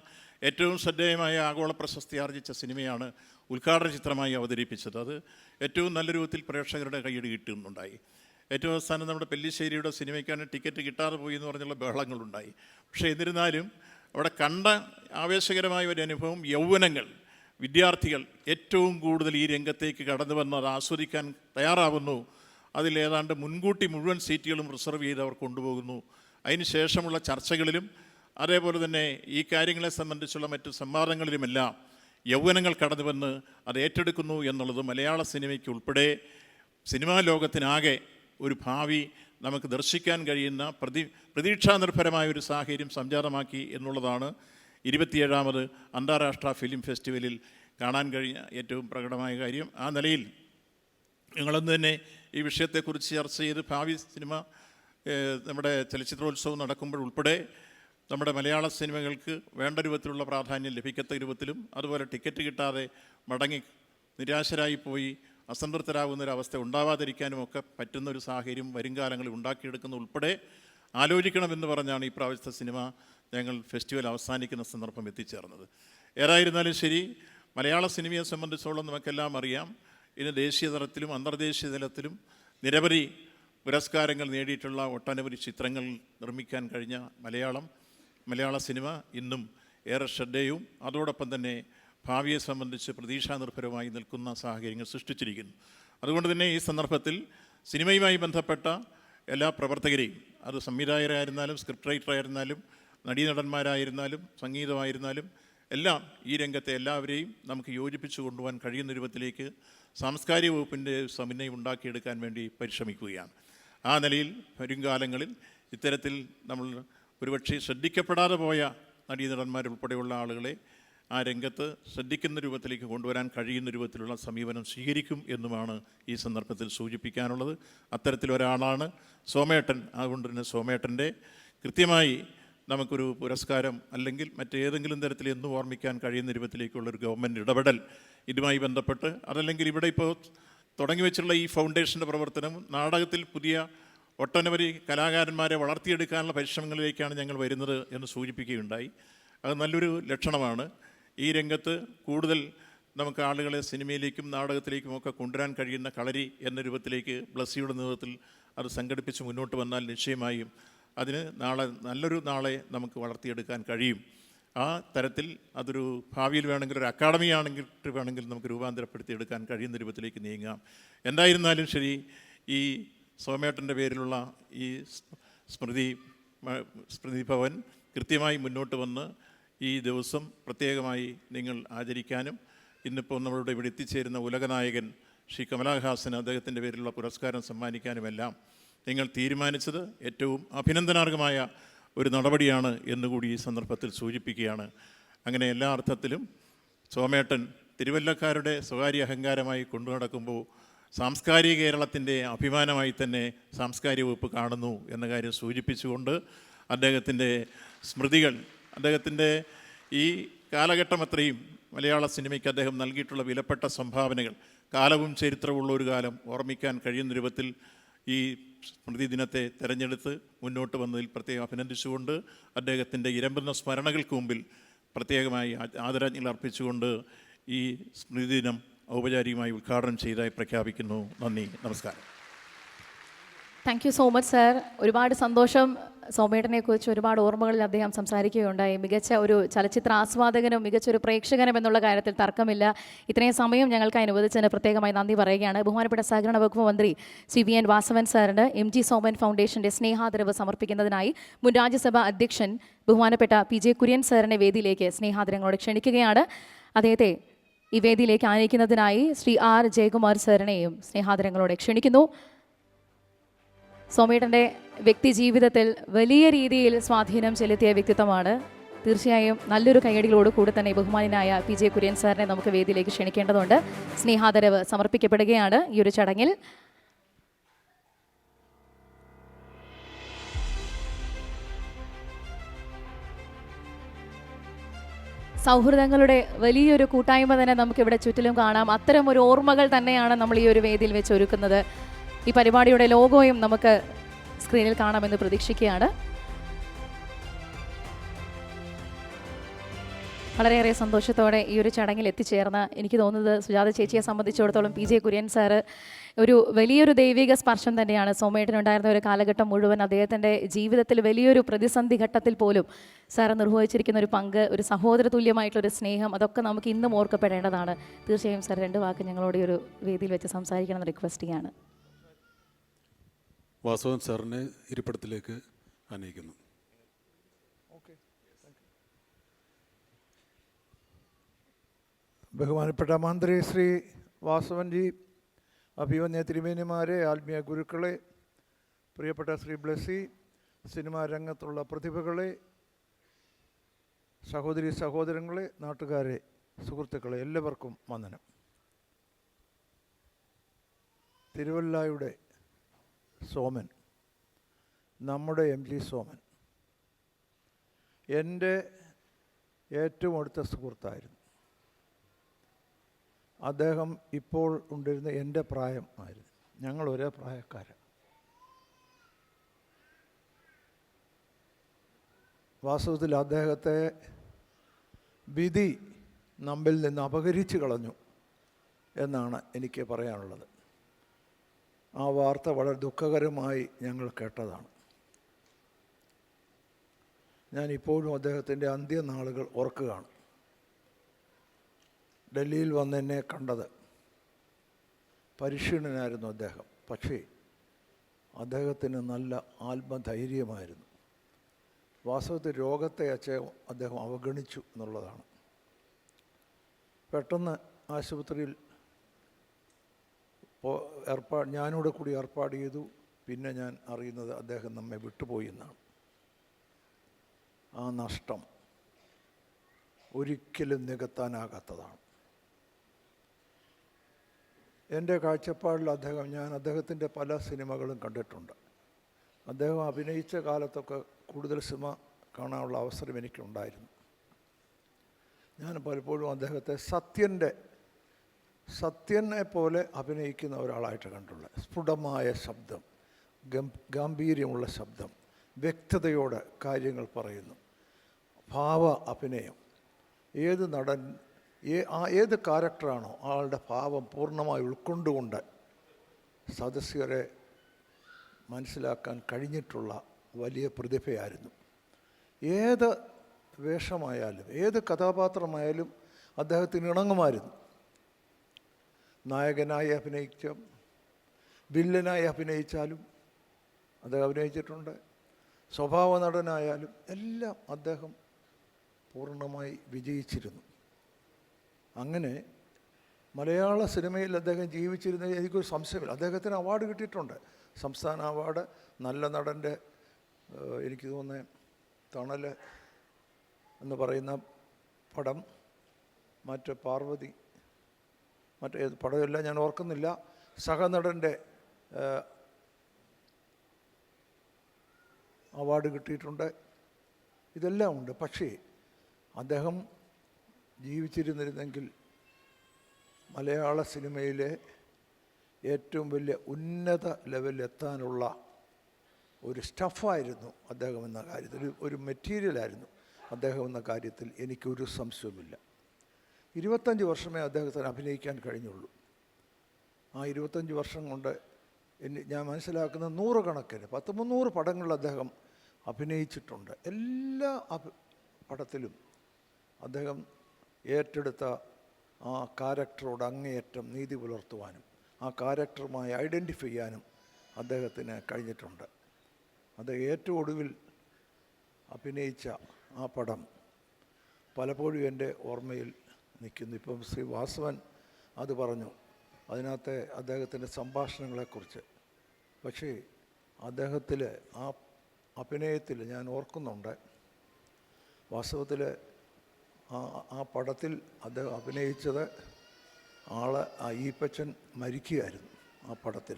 ഏറ്റവും ശ്രദ്ധേയമായ ആഗോള പ്രശസ്തി ആർജിച്ച സിനിമയാണ് ഉദ്ഘാടന ചിത്രമായി അവതരിപ്പിച്ചത്. അത് ഏറ്റവും നല്ല രൂപത്തിൽ പ്രേക്ഷകരുടെ കയ്യടി കിട്ടുന്നുണ്ടായി. ഏറ്റവും അവസാനം നമ്മുടെ പെല്ലിശ്ശേരിയുടെ സിനിമയ്ക്കാണ് ടിക്കറ്റ് കിട്ടാതെ പോയി എന്ന് പറഞ്ഞുള്ള ബഹളങ്ങളുണ്ടായി. പക്ഷേ എന്നിരുന്നാലും അവിടെ കണ്ട ആവേശകരമായ ഒരു അനുഭവം, യൗവനങ്ങൾ, വിദ്യാർത്ഥികൾ ഏറ്റവും കൂടുതൽ ഈ രംഗത്തേക്ക് കടന്നു വന്ന് അത് ആസ്വദിക്കാൻ തയ്യാറാവുന്നു. അതിലേതാണ്ട് മുൻകൂട്ടി മുഴുവൻ സീറ്റുകളും റിസർവ് ചെയ്ത് അവർ കൊണ്ടുപോകുന്നു. അതിന് ശേഷമുള്ള ചർച്ചകളിലും അതേപോലെ തന്നെ ഈ കാര്യങ്ങളെ സംബന്ധിച്ചുള്ള മറ്റു സംവാദങ്ങളിലുമെല്ലാം യൗവനങ്ങൾ കടന്നു വന്ന് അത് ഏറ്റെടുക്കുന്നു എന്നുള്ളത് മലയാള സിനിമയ്ക്ക് ഉൾപ്പെടെ സിനിമാ ലോകത്തിനാകെ ഒരു ഭാവി നമുക്ക് ദർശിക്കാൻ കഴിയുന്ന പ്രതീക്ഷാനിർഭരമായ ഒരു സാഹചര്യം സംജാതമാക്കി എന്നുള്ളതാണ് 27ാമത് അന്താരാഷ്ട്ര ഫിലിം ഫെസ്റ്റിവലിൽ കാണാൻ കഴിഞ്ഞ ഏറ്റവും പ്രകടമായ കാര്യം. ആ നിലയിൽ നിങ്ങളൊന്ന് തന്നെ ഈ വിഷയത്തെക്കുറിച്ച് ചർച്ച ചെയ്ത് ഭാവി സിനിമ നമ്മുടെ ചലച്ചിത്രോത്സവം നടക്കുമ്പോൾ ഉൾപ്പെടെ നമ്മുടെ മലയാള സിനിമകൾക്ക് വേണ്ട രൂപത്തിലുള്ള പ്രാധാന്യം ലഭിക്കത്ത രൂപത്തിലും, അതുപോലെ ടിക്കറ്റ് കിട്ടാതെ മടങ്ങി നിരാശരായി പോയി അസംതൃപ്തരാകുന്നൊരവസ്ഥ ഉണ്ടാവാതിരിക്കാനും ഒക്കെ പറ്റുന്നൊരു സാഹചര്യം വരും കാലങ്ങളിൽ ഉണ്ടാക്കിയെടുക്കുന്ന ഉൾപ്പെടെ ആലോചിക്കണമെന്ന് പറഞ്ഞാണ് ഈ പ്രാവശ്യത്തെ സിനിമ ഞങ്ങൾ ഫെസ്റ്റിവൽ അവസാനിക്കുന്ന സന്ദർഭം എത്തിച്ചേർന്നത്. ഏതായിരുന്നാലും ശരി, മലയാള സിനിമയെ സംബന്ധിച്ചോളം നമുക്കെല്ലാം അറിയാം, ഇന്ന് ദേശീയ തലത്തിലും അന്തർദേശീയ തലത്തിലും നിരവധി പുരസ്കാരങ്ങൾ നേടിയിട്ടുള്ള ഒട്ടനവധി ചിത്രങ്ങൾ നിർമ്മിക്കാൻ കഴിഞ്ഞ മലയാള സിനിമ ഇന്നും ഏറെ ശ്രദ്ധേയവും അതോടൊപ്പം തന്നെ ഭാവിയെ സംബന്ധിച്ച് പ്രതീക്ഷാനിർഭരമായി നിൽക്കുന്ന സാഹചര്യങ്ങൾ സൃഷ്ടിച്ചിരിക്കുന്നു. അതുകൊണ്ട് തന്നെ ഈ സന്ദർഭത്തിൽ സിനിമയുമായി ബന്ധപ്പെട്ട എല്ലാ പ്രവർത്തകരെയും, അത് സംവിധായകരായിരുന്നാലും സ്ക്രിപ്റ്റ് റൈറ്ററായിരുന്നാലും നടീനടന്മാരായിരുന്നാലും സംഗീതമായിരുന്നാലും എല്ലാം ഈ രംഗത്തെ എല്ലാവരെയും നമുക്ക് യോജിപ്പിച്ചു കൊണ്ടുപോകാൻ കഴിയുന്ന രൂപത്തിലേക്ക് സാംസ്കാരിക വകുപ്പിൻ്റെ സമന്വയം ഉണ്ടാക്കിയെടുക്കാൻ വേണ്ടി പരിശ്രമിക്കുകയാണ്. ആ നിലയിൽ വരുംകാലങ്ങളിൽ ഇത്തരത്തിൽ നമ്മൾ ഒരുപക്ഷെ ശ്രദ്ധിക്കപ്പെടാതെ പോയ നടീനടന്മാരുൾപ്പെടെയുള്ള ആളുകളെ ആ രംഗത്ത് ശ്രദ്ധിക്കുന്ന രൂപത്തിലേക്ക് കൊണ്ടുവരാൻ കഴിയുന്ന രൂപത്തിലുള്ള സമീപനം സ്വീകരിക്കും എന്നുമാണ് ഈ സന്ദർഭത്തിൽ സൂചിപ്പിക്കാനുള്ളത്. അത്തരത്തിലൊരാളാണ് സോമേട്ടൻ. അതുകൊണ്ട് തന്നെ സോമേട്ടൻ്റെ കൃത്യമായി നമുക്കൊരു പുരസ്കാരം അല്ലെങ്കിൽ മറ്റേതെങ്കിലും തരത്തിൽ എന്നും ഓർമ്മിക്കാൻ കഴിയുന്ന രൂപത്തിലേക്കുള്ളൊരു ഗവൺമെൻറ് ഇടപെടൽ ഇതുമായി ബന്ധപ്പെട്ട്, അതല്ലെങ്കിൽ ഇവിടെ ഇപ്പോൾ തുടങ്ങി വെച്ചുള്ള ഈ ഫൗണ്ടേഷൻ്റെ പ്രവർത്തനം നാടകത്തിൽ പുതിയ ഒട്ടനവധി കലാകാരന്മാരെ വളർത്തിയെടുക്കാനുള്ള പരിശ്രമങ്ങളിലേക്കാണ് ഞങ്ങൾ വരുന്നത് എന്ന് സൂചിപ്പിക്കുകയുണ്ടായി. അത് നല്ലൊരു ലക്ഷണമാണ്. ഈ രംഗത്ത് കൂടുതൽ നമുക്ക് ആളുകളെ സിനിമയിലേക്കും നാടകത്തിലേക്കും ഒക്കെ കൊണ്ടുവരാൻ കഴിയുന്ന കളരി എന്ന രൂപത്തിലേക്ക് ബ്ലസ്സിയുടെ നേതൃത്വത്തിൽ അത് സംഘടിപ്പിച്ച് മുന്നോട്ട് വന്നാൽ നിശ്ചയമായും അതിന് നല്ലൊരു നാളെ നമുക്ക് വളർത്തിയെടുക്കാൻ കഴിയും. ആ തരത്തിൽ അതൊരു ഭാവിയിൽ വേണമെങ്കിൽ ഒരു അക്കാഡമി ആണെങ്കിൽ വേണമെങ്കിൽ നമുക്ക് രൂപാന്തരപ്പെടുത്തിയെടുക്കാൻ കഴിയുന്ന രൂപത്തിലേക്ക് നീങ്ങാം. എന്തായിരുന്നാലും ശരി, ഈ സോമേട്ടൻ്റെ പേരിലുള്ള ഈ സ്മൃതി ഭവൻ കൃത്യമായി മുന്നോട്ട് വന്ന് ഈ ദിവസം പ്രത്യേകമായി നിങ്ങൾ ആചരിക്കാനും ഇന്നിപ്പോൾ നമ്മളുടെ ഇവിടെ എത്തിച്ചേരുന്ന ഉലകനായകൻ ശ്രീ കമലഹാസൻ അദ്ദേഹത്തിൻ്റെ പേരിലുള്ള പുരസ്കാരം സമ്മാനിക്കാനുമെല്ലാം നിങ്ങൾ തീരുമാനിച്ചത് ഏറ്റവും അഭിനന്ദനാർഹമായ ഒരു നടപടിയാണ് എന്നുകൂടി ഈ സന്ദർഭത്തിൽ സൂചിപ്പിക്കുകയാണ്. അങ്ങനെ എല്ലാ അർത്ഥത്തിലും സോമേട്ടൻ തിരുവല്ലക്കാരുടെ സ്വകാര്യ അഹങ്കാരമായി കൊണ്ടു നടക്കുമ്പോൾ സാംസ്കാരിക കേരളത്തിൻ്റെ അഭിമാനമായി തന്നെ സാംസ്കാരിക വകുപ്പ് കാണുന്നു എന്ന കാര്യം സൂചിപ്പിച്ചുകൊണ്ട് അദ്ദേഹത്തിൻ്റെ സ്മൃതികൾ, അദ്ദേഹത്തിൻ്റെ ഈ കാലഘട്ടം അത്രയും മലയാള സിനിമയ്ക്ക് അദ്ദേഹം നൽകിയിട്ടുള്ള വിലപ്പെട്ട സംഭാവനകൾ കാലവും ചരിത്രമുള്ള ഒരു കാലം ഓർമ്മിക്കാൻ കഴിയുന്ന രൂപത്തിൽ ഈ സ്മൃതി ദിനത്തെ തിരഞ്ഞെടുത്ത് മുന്നോട്ട് വന്നതിൽ പ്രത്യേകം അഭിനന്ദിച്ചുകൊണ്ട് അദ്ദേഹത്തിൻ്റെ ഇരമ്പുന്ന സ്മരണകൾക്ക് മുമ്പിൽ പ്രത്യേകമായി ആദരാഞ്ജലികൾ അർപ്പിച്ചുകൊണ്ട് ഈ സ്മൃതി ദിനം ഔപചാരികമായി ഉദ്ഘാടനം ചെയ്തതായി പ്രഖ്യാപിക്കുന്നു. നന്ദി, നമസ്കാരം. Thank you so much sir. ഒരുപാട് സന്തോഷം. സോമേട്ടനെക്കുറിച്ച് ഒരുപാട് ഓർമ്മകളിൽ അദ്ദേഹം സംസാരിക്കുകയുണ്ടായി. മികച്ച ഒരു ചലച്ചിത്ര ആസ്വാദകനും മികച്ചൊരു പ്രേക്ഷകനും എന്നുള്ള കാര്യത്തിൽ തർക്കമില്ല. ഇത്രയും സമയം ഞങ്ങൾക്ക് അനുവദിച്ചതിന് പ്രത്യേകമായി നന്ദി പറയുകയാണ്. ബഹുമാനപ്പെട്ട സഹകരണ വകുപ്പ് മന്ത്രി ശ്രീ വി എൻ വാസവൻ സാറിന് MG സോമൻ ഫൗണ്ടേഷൻ്റെ സ്നേഹാദരവ് സമർപ്പിക്കുന്നതിനായി മുൻ രാജ്യസഭാ അധ്യക്ഷൻ ബഹുമാനപ്പെട്ട PJ കുര്യൻ സാറിനെ വേദിയിലേക്ക് സ്നേഹാദരങ്ങളോട് ക്ഷണിക്കുകയാണ്. അദ്ദേഹത്തെ ഈ വേദിയിലേക്ക് ആനയിക്കുന്നതിനായി ശ്രീ R ജയകുമാർ സാറിനെയും സ്നേഹാദരങ്ങളോടെ ക്ഷണിക്കുന്നു. സോമേട്ടൻ്റെ വ്യക്തി ജീവിതത്തിൽ വലിയ രീതിയിൽ സ്വാധീനം ചെലുത്തിയ വ്യക്തിത്വമാണ്. തീർച്ചയായും നല്ലൊരു കയ്യടികളോട് കൂടി തന്നെ ബഹുമാനായ PJ കുര്യൻ സാറിനെ നമുക്ക് വേദിയിലേക്ക് ക്ഷണിക്കേണ്ടതുണ്ട്. സ്നേഹാദരവ് സമർപ്പിക്കപ്പെടുകയാണ് ഈ ഒരു ചടങ്ങിൽ. സൗഹൃദങ്ങളുടെ വലിയൊരു കൂട്ടായ്മ തന്നെ നമുക്കിവിടെ ചുറ്റിലും കാണാം. അത്തരം ഒരു ഓർമ്മകൾ തന്നെയാണ് നമ്മൾ ഈ ഒരു വേദിയിൽ വെച്ച് ഒരുക്കുന്നത്. ഈ പരിപാടിയുടെ ലോഗോയും നമുക്ക് സ്ക്രീനിൽ കാണാമെന്ന് പ്രതീക്ഷിക്കുകയാണ്. വളരെയേറെ സന്തോഷത്തോടെ ഈ ഒരു ചടങ്ങിൽ എത്തിച്ചേർന്ന എനിക്ക് തോന്നുന്നത് സുജാത ചേച്ചിയെ സംബന്ധിച്ചിടത്തോളം PJ കുര്യൻ സാറ് ഒരു വലിയൊരു ദൈവിക സ്പർശം തന്നെയാണ്. സോമേട്ടനുണ്ടായിരുന്ന ഒരു കാലഘട്ടം മുഴുവൻ അദ്ദേഹത്തിൻ്റെ ജീവിതത്തിൽ വലിയൊരു പ്രതിസന്ധി ഘട്ടത്തിൽ പോലും സാറ് നിർവഹിച്ചിരിക്കുന്ന ഒരു പങ്ക്, ഒരു സഹോദര തുല്യമായിട്ടുള്ളൊരു സ്നേഹം, അതൊക്കെ നമുക്ക് ഇന്നും ഓർക്കപ്പെടേണ്ടതാണ്. തീർച്ചയായും സാർ 2 വാക്ക് ഞങ്ങളോട് ഈ ഒരു വേദിയിൽ വെച്ച് സംസാരിക്കണമെന്ന് റിക്വസ്റ്റ് ചെയ്യാണ്. വാസവൻ സാറിനെ ഇരിപ്പിടത്തിലേക്ക് ആനയിക്കുന്നു. ബഹുമാനപ്പെട്ട മന്ത്രി ശ്രീ വാസവൻജി, അഭിമന്യ തിരുമേനിമാരെ, ആത്മീയ ഗുരുക്കളെ, പ്രിയപ്പെട്ട ശ്രീ ബ്ലെസ്സി, സിനിമാ രംഗത്തുള്ള പ്രതിഭകളെ, സഹോദരി സഹോദരങ്ങളെ, നാട്ടുകാരെ, സുഹൃത്തുക്കളെ, എല്ലാവർക്കും വന്ദനം. തിരുവല്ലായുടെ സോമൻ, നമ്മുടെ MG സോമൻ എൻ്റെ ഏറ്റവും അടുത്ത സുഹൃത്തായിരുന്നു. അദ്ദേഹം ഇപ്പോൾ ഉണ്ടായിരുന്ന എൻ്റെ പ്രായം ആയിരുന്നു. ഞങ്ങൾ ഒരേ പ്രായക്കാരാണ്. വാസ്തവത്തിൽ അദ്ദേഹത്തെ വിധി നമ്മിൽ നിന്ന് അപഹരിച്ചു കളഞ്ഞു എന്നാണ് എനിക്ക് പറയാനുള്ളത്. ആ വാർത്ത വളരെ ദുഃഖകരമായി ഞങ്ങൾ കേട്ടതാണ്. ഞാൻ ഇപ്പോഴും അദ്ദേഹത്തിൻ്റെ അന്ത്യനാളുകൾ ഓർക്കുകയാണ്. ഡൽഹിയിൽ വന്ന് എന്നെ കണ്ടത്. പരിശീലനായിരുന്നു അദ്ദേഹം. പക്ഷേ അദ്ദേഹത്തിന് നല്ല ആത്മധൈര്യമായിരുന്നു. വാസ്തവത്തിൽ രോഗത്തെ അദ്ദേഹം അവഗണിച്ചു എന്നുള്ളതാണ്. പെട്ടെന്ന് ആശുപത്രിയിൽ ഞാനിവിടെ കൂടി ഏർപ്പാട് ചെയ്തു. പിന്നെ ഞാൻ അറിയുന്നത് അദ്ദേഹം നമ്മെ വിട്ടുപോയി എന്നാണ്. ആ നഷ്ടം ഒരിക്കലും നികത്താനാകാത്തതാണ്. എൻ്റെ കാഴ്ചപ്പാടിൽ ഞാൻ അദ്ദേഹത്തിൻ്റെ പല സിനിമകളും കണ്ടിട്ടുണ്ട്. അദ്ദേഹം അഭിനയിച്ച കാലത്തൊക്കെ കൂടുതൽ സിനിമ കാണാനുള്ള അവസരം എനിക്കുണ്ടായിരുന്നു. ഞാൻ പലപ്പോഴും അദ്ദേഹത്തെ സത്യനെ പോലെ അഭിനയിക്കുന്ന ഒരാളായിട്ട് കണ്ടുള്ളത്. സ്ഫുടമായ ശബ്ദം, ഗാംഭീര്യമുള്ള ശബ്ദം, വ്യക്തതയോടെ കാര്യങ്ങൾ പറയുന്നു, ഭാവ അഭിനയം. ഏത് നടൻ ഏത് ക്യാരക്ടറാണോ ആളുടെ ഭാവം പൂർണ്ണമായി ഉൾക്കൊണ്ടുകൊണ്ട് സദസ്യരെ മനസ്സിലാക്കാൻ കഴിഞ്ഞിട്ടുള്ള വലിയ പ്രതിഭയായിരുന്നു. ഏത് വേഷമായാലും ഏത് കഥാപാത്രമായാലും അദ്ദേഹത്തിന് ഇണങ്ങുമായിരുന്നു. നായകനായി അഭിനയിച്ചും വില്ലനായി അഭിനയിച്ചാലും അദ്ദേഹം അഭിനയിച്ചിട്ടുണ്ട്. സ്വഭാവ നടനായാലും എല്ലാം അദ്ദേഹം പൂർണ്ണമായി വിജയിച്ചിരുന്നു. അങ്ങനെ മലയാള സിനിമയിൽ അദ്ദേഹം ജീവിച്ചിരുന്നത് എനിക്കൊരു സംശയമില്ല. അദ്ദേഹത്തിന് അവാർഡ് കിട്ടിയിട്ടുണ്ട്. സംസ്ഥാന അവാർഡ്, നല്ല നടൻ്റെ, എനിക്ക് തോന്നുന്നത് തണൽ എന്ന് പറയുന്ന പടം, മറ്റ് പാർവതി, മറ്റേ പടമെല്ലാം ഞാൻ ഓർക്കുന്നില്ല, സഹനടൻ്റെ അവാർഡ് കിട്ടിയിട്ടുണ്ട്. ഇതെല്ലാം ഉണ്ട്. പക്ഷേ അദ്ദേഹം ജീവിച്ചിരുന്നിരുന്നെങ്കിൽ മലയാള സിനിമയിലെ ഏറ്റവും വലിയ ഉന്നത ലെവലിലെത്താനുള്ള ഒരു സ്റ്റഫായിരുന്നു അദ്ദേഹം എന്ന കാര്യത്തിൽ, ഒരു മെറ്റീരിയലായിരുന്നു അദ്ദേഹം എന്ന കാര്യത്തിൽ എനിക്കൊരു സംശയവുമില്ല. 25 വർഷമേ അദ്ദേഹത്തിന് അഭിനയിക്കാൻ കഴിഞ്ഞുള്ളൂ. ആ 25 വർഷം കൊണ്ട് ഞാൻ മനസ്സിലാക്കുന്ന 100 കണക്കിന് 100-300 പടങ്ങളിൽ അദ്ദേഹം അഭിനയിച്ചിട്ടുണ്ട്. എല്ലാ പടത്തിലും അദ്ദേഹം ഏറ്റെടുത്ത ആ ക്യാരക്ടറോട് അങ്ങേയറ്റം നീതി പുലർത്തുവാനും ആ ക്യാരക്ടറുമായി ഐഡൻറ്റിഫൈ ചെയ്യാനും അദ്ദേഹത്തിന് കഴിഞ്ഞിട്ടുണ്ട്. അത് ഏറ്റവും ഒടുവിൽ അഭിനയിച്ച ആ പടം പലപ്പോഴും എൻ്റെ ഓർമ്മയിൽ നിൽക്കുന്നു. ഇപ്പം ശ്രീ വാസവൻ അത് പറഞ്ഞു, അതിനകത്തെ അദ്ദേഹത്തിൻ്റെ സംഭാഷണങ്ങളെക്കുറിച്ച്. പക്ഷേ അദ്ദേഹത്തിൽ ആ അഭിനയത്തിൽ ഞാൻ ഓർക്കുന്നുണ്ട്, വാസ്തവത്തിൽ ആ പടത്തിൽ അദ്ദേഹം അഭിനയിച്ചത് ആ ഈപ്പച്ചൻ മരിക്കുകയായിരുന്നു ആ പടത്തിൽ.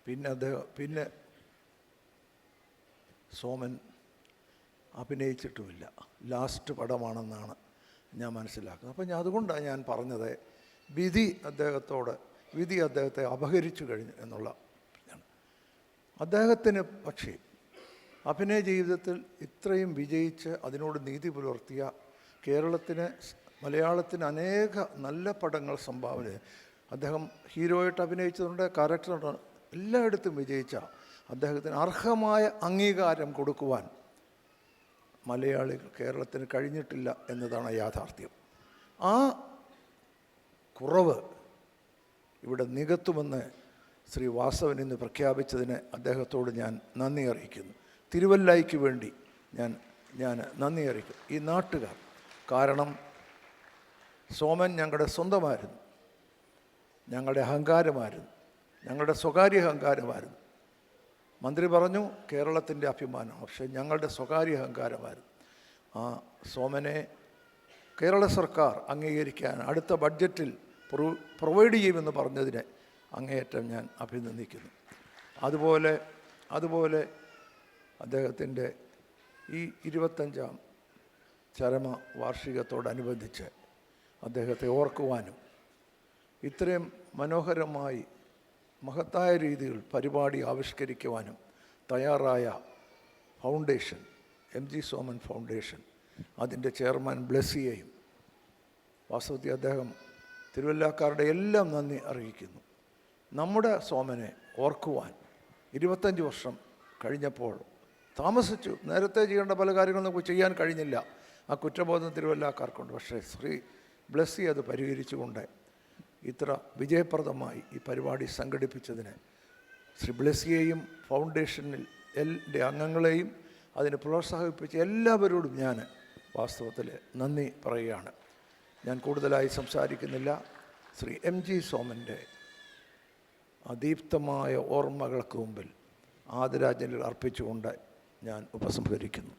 പിന്നെ സോമൻ അഭിനയിച്ചിട്ടുമില്ല. ലാസ്റ്റ് പടമാണെന്നാണ് ഞാൻ മനസ്സിലാക്കുന്നത്. അപ്പം അതുകൊണ്ടാണ് ഞാൻ പറഞ്ഞത്, വിധി അദ്ദേഹത്തെ അപഹരിച്ചു കഴിഞ്ഞു എന്നുള്ള അദ്ദേഹത്തിന്. പക്ഷേ അഭിനയ ജീവിതത്തിൽ ഇത്രയും വിജയിച്ച് അതിനോട് നീതി പുലർത്തിയ മലയാളത്തിന് അനേക നല്ല പടങ്ങൾ സംഭാവന. അദ്ദേഹം ഹീറോയായിട്ട് അഭിനയിച്ചതുകൊണ്ട്, ക്യാരക്ടറുണ്ട്, എല്ലായിടത്തും വിജയിച്ച അദ്ദേഹത്തിന് അർഹമായ അംഗീകാരം കൊടുക്കുവാൻ കേരളത്തിന് കഴിഞ്ഞിട്ടില്ല എന്നതാണ് യാഥാർത്ഥ്യം. ആ കുറവ് ഇവിടെ നികത്തുമെന്ന് ശ്രീ വാസവൻ ഇന്ന് പ്രഖ്യാപിച്ചതിന് അദ്ദേഹത്തോട് ഞാൻ നന്ദി അറിയിക്കുന്നു. തിരുവല്ലായ്ക്ക് വേണ്ടി ഞാൻ നന്ദി അറിയിക്കുന്നു, ഈ നാട്ടുകാർ. കാരണം സോമൻ ഞങ്ങളുടെ സ്വന്തമായിരുന്നു, ഞങ്ങളുടെ അഹങ്കാരമായിരുന്നു, ഞങ്ങളുടെ സ്വകാര്യ അഹങ്കാരമായിരുന്നു. മന്ത്രി പറഞ്ഞു കേരളത്തിൻ്റെ അഭിമാനം, പക്ഷേ ഞങ്ങളുടെ സ്വകാര്യ അഹങ്കാരമായിരുന്നു. ആ സോമനെ കേരള സർക്കാർ അംഗീകരിക്കാൻ അടുത്ത ബഡ്ജറ്റിൽ പ്രൊവൈഡ് ചെയ്യുമെന്ന് പറഞ്ഞതിനെ അങ്ങേയറ്റം ഞാൻ അഭിനന്ദിക്കുന്നു. അതുപോലെ അദ്ദേഹത്തിൻ്റെ ഈ 25ാം ചരമ വാർഷികത്തോടനുബന്ധിച്ച് അദ്ദേഹത്തെ ഓർക്കുവാനും ഇത്രയും മനോഹരമായി മഹത്തായ രീതിയിൽ പരിപാടി ആവിഷ്കരിക്കുവാനും തയ്യാറായ ഫൗണ്ടേഷൻ, MG സോമൻ ഫൗണ്ടേഷൻ, അതിൻ്റെ ചെയർമാൻ ബ്ലെസ്സിയെയും വാസ്തവത്തിൽ അദ്ദേഹം തിരുവല്ലക്കാരുടെ എല്ലാം നന്ദി അറിയിക്കുന്നു. നമ്മുടെ സോമനെ ഓർക്കുവാൻ 25 വർഷം കഴിഞ്ഞപ്പോൾ താമസിച്ചു. നേരത്തെ ചെയ്യേണ്ട പല കാര്യങ്ങളും നമുക്ക് ചെയ്യാൻ കഴിഞ്ഞില്ല. ആ കുറ്റബോധം തിരുവല്ലക്കാർക്കുണ്ട്. പക്ഷേ ശ്രീ ബ്ലെസ്സി അത് പരിഹരിച്ചുകൊണ്ട് ഇത്ര വിജയപ്രദമായി ഈ പരിപാടി സംഘടിപ്പിച്ചതിന് ശ്രീ ബ്ലെസ്സിയെയും ഫൗണ്ടേഷനിൽ അംഗങ്ങളെയും അതിനെ പ്രോത്സാഹിപ്പിച്ച എല്ലാവരോടും ഞാൻ വാസ്തവത്തിൽ നന്ദി പറയുകയാണ്. ഞാൻ കൂടുതലായി സംസാരിക്കുന്നില്ല. ശ്രീ MG സോമൻ്റെ ദീപ്തമായ ഓർമ്മകൾക്ക് മുമ്പിൽ ആദരാഞ്ജലികൾ അർപ്പിച്ചുകൊണ്ട് ഞാൻ ഉപസംഹരിക്കുന്നു.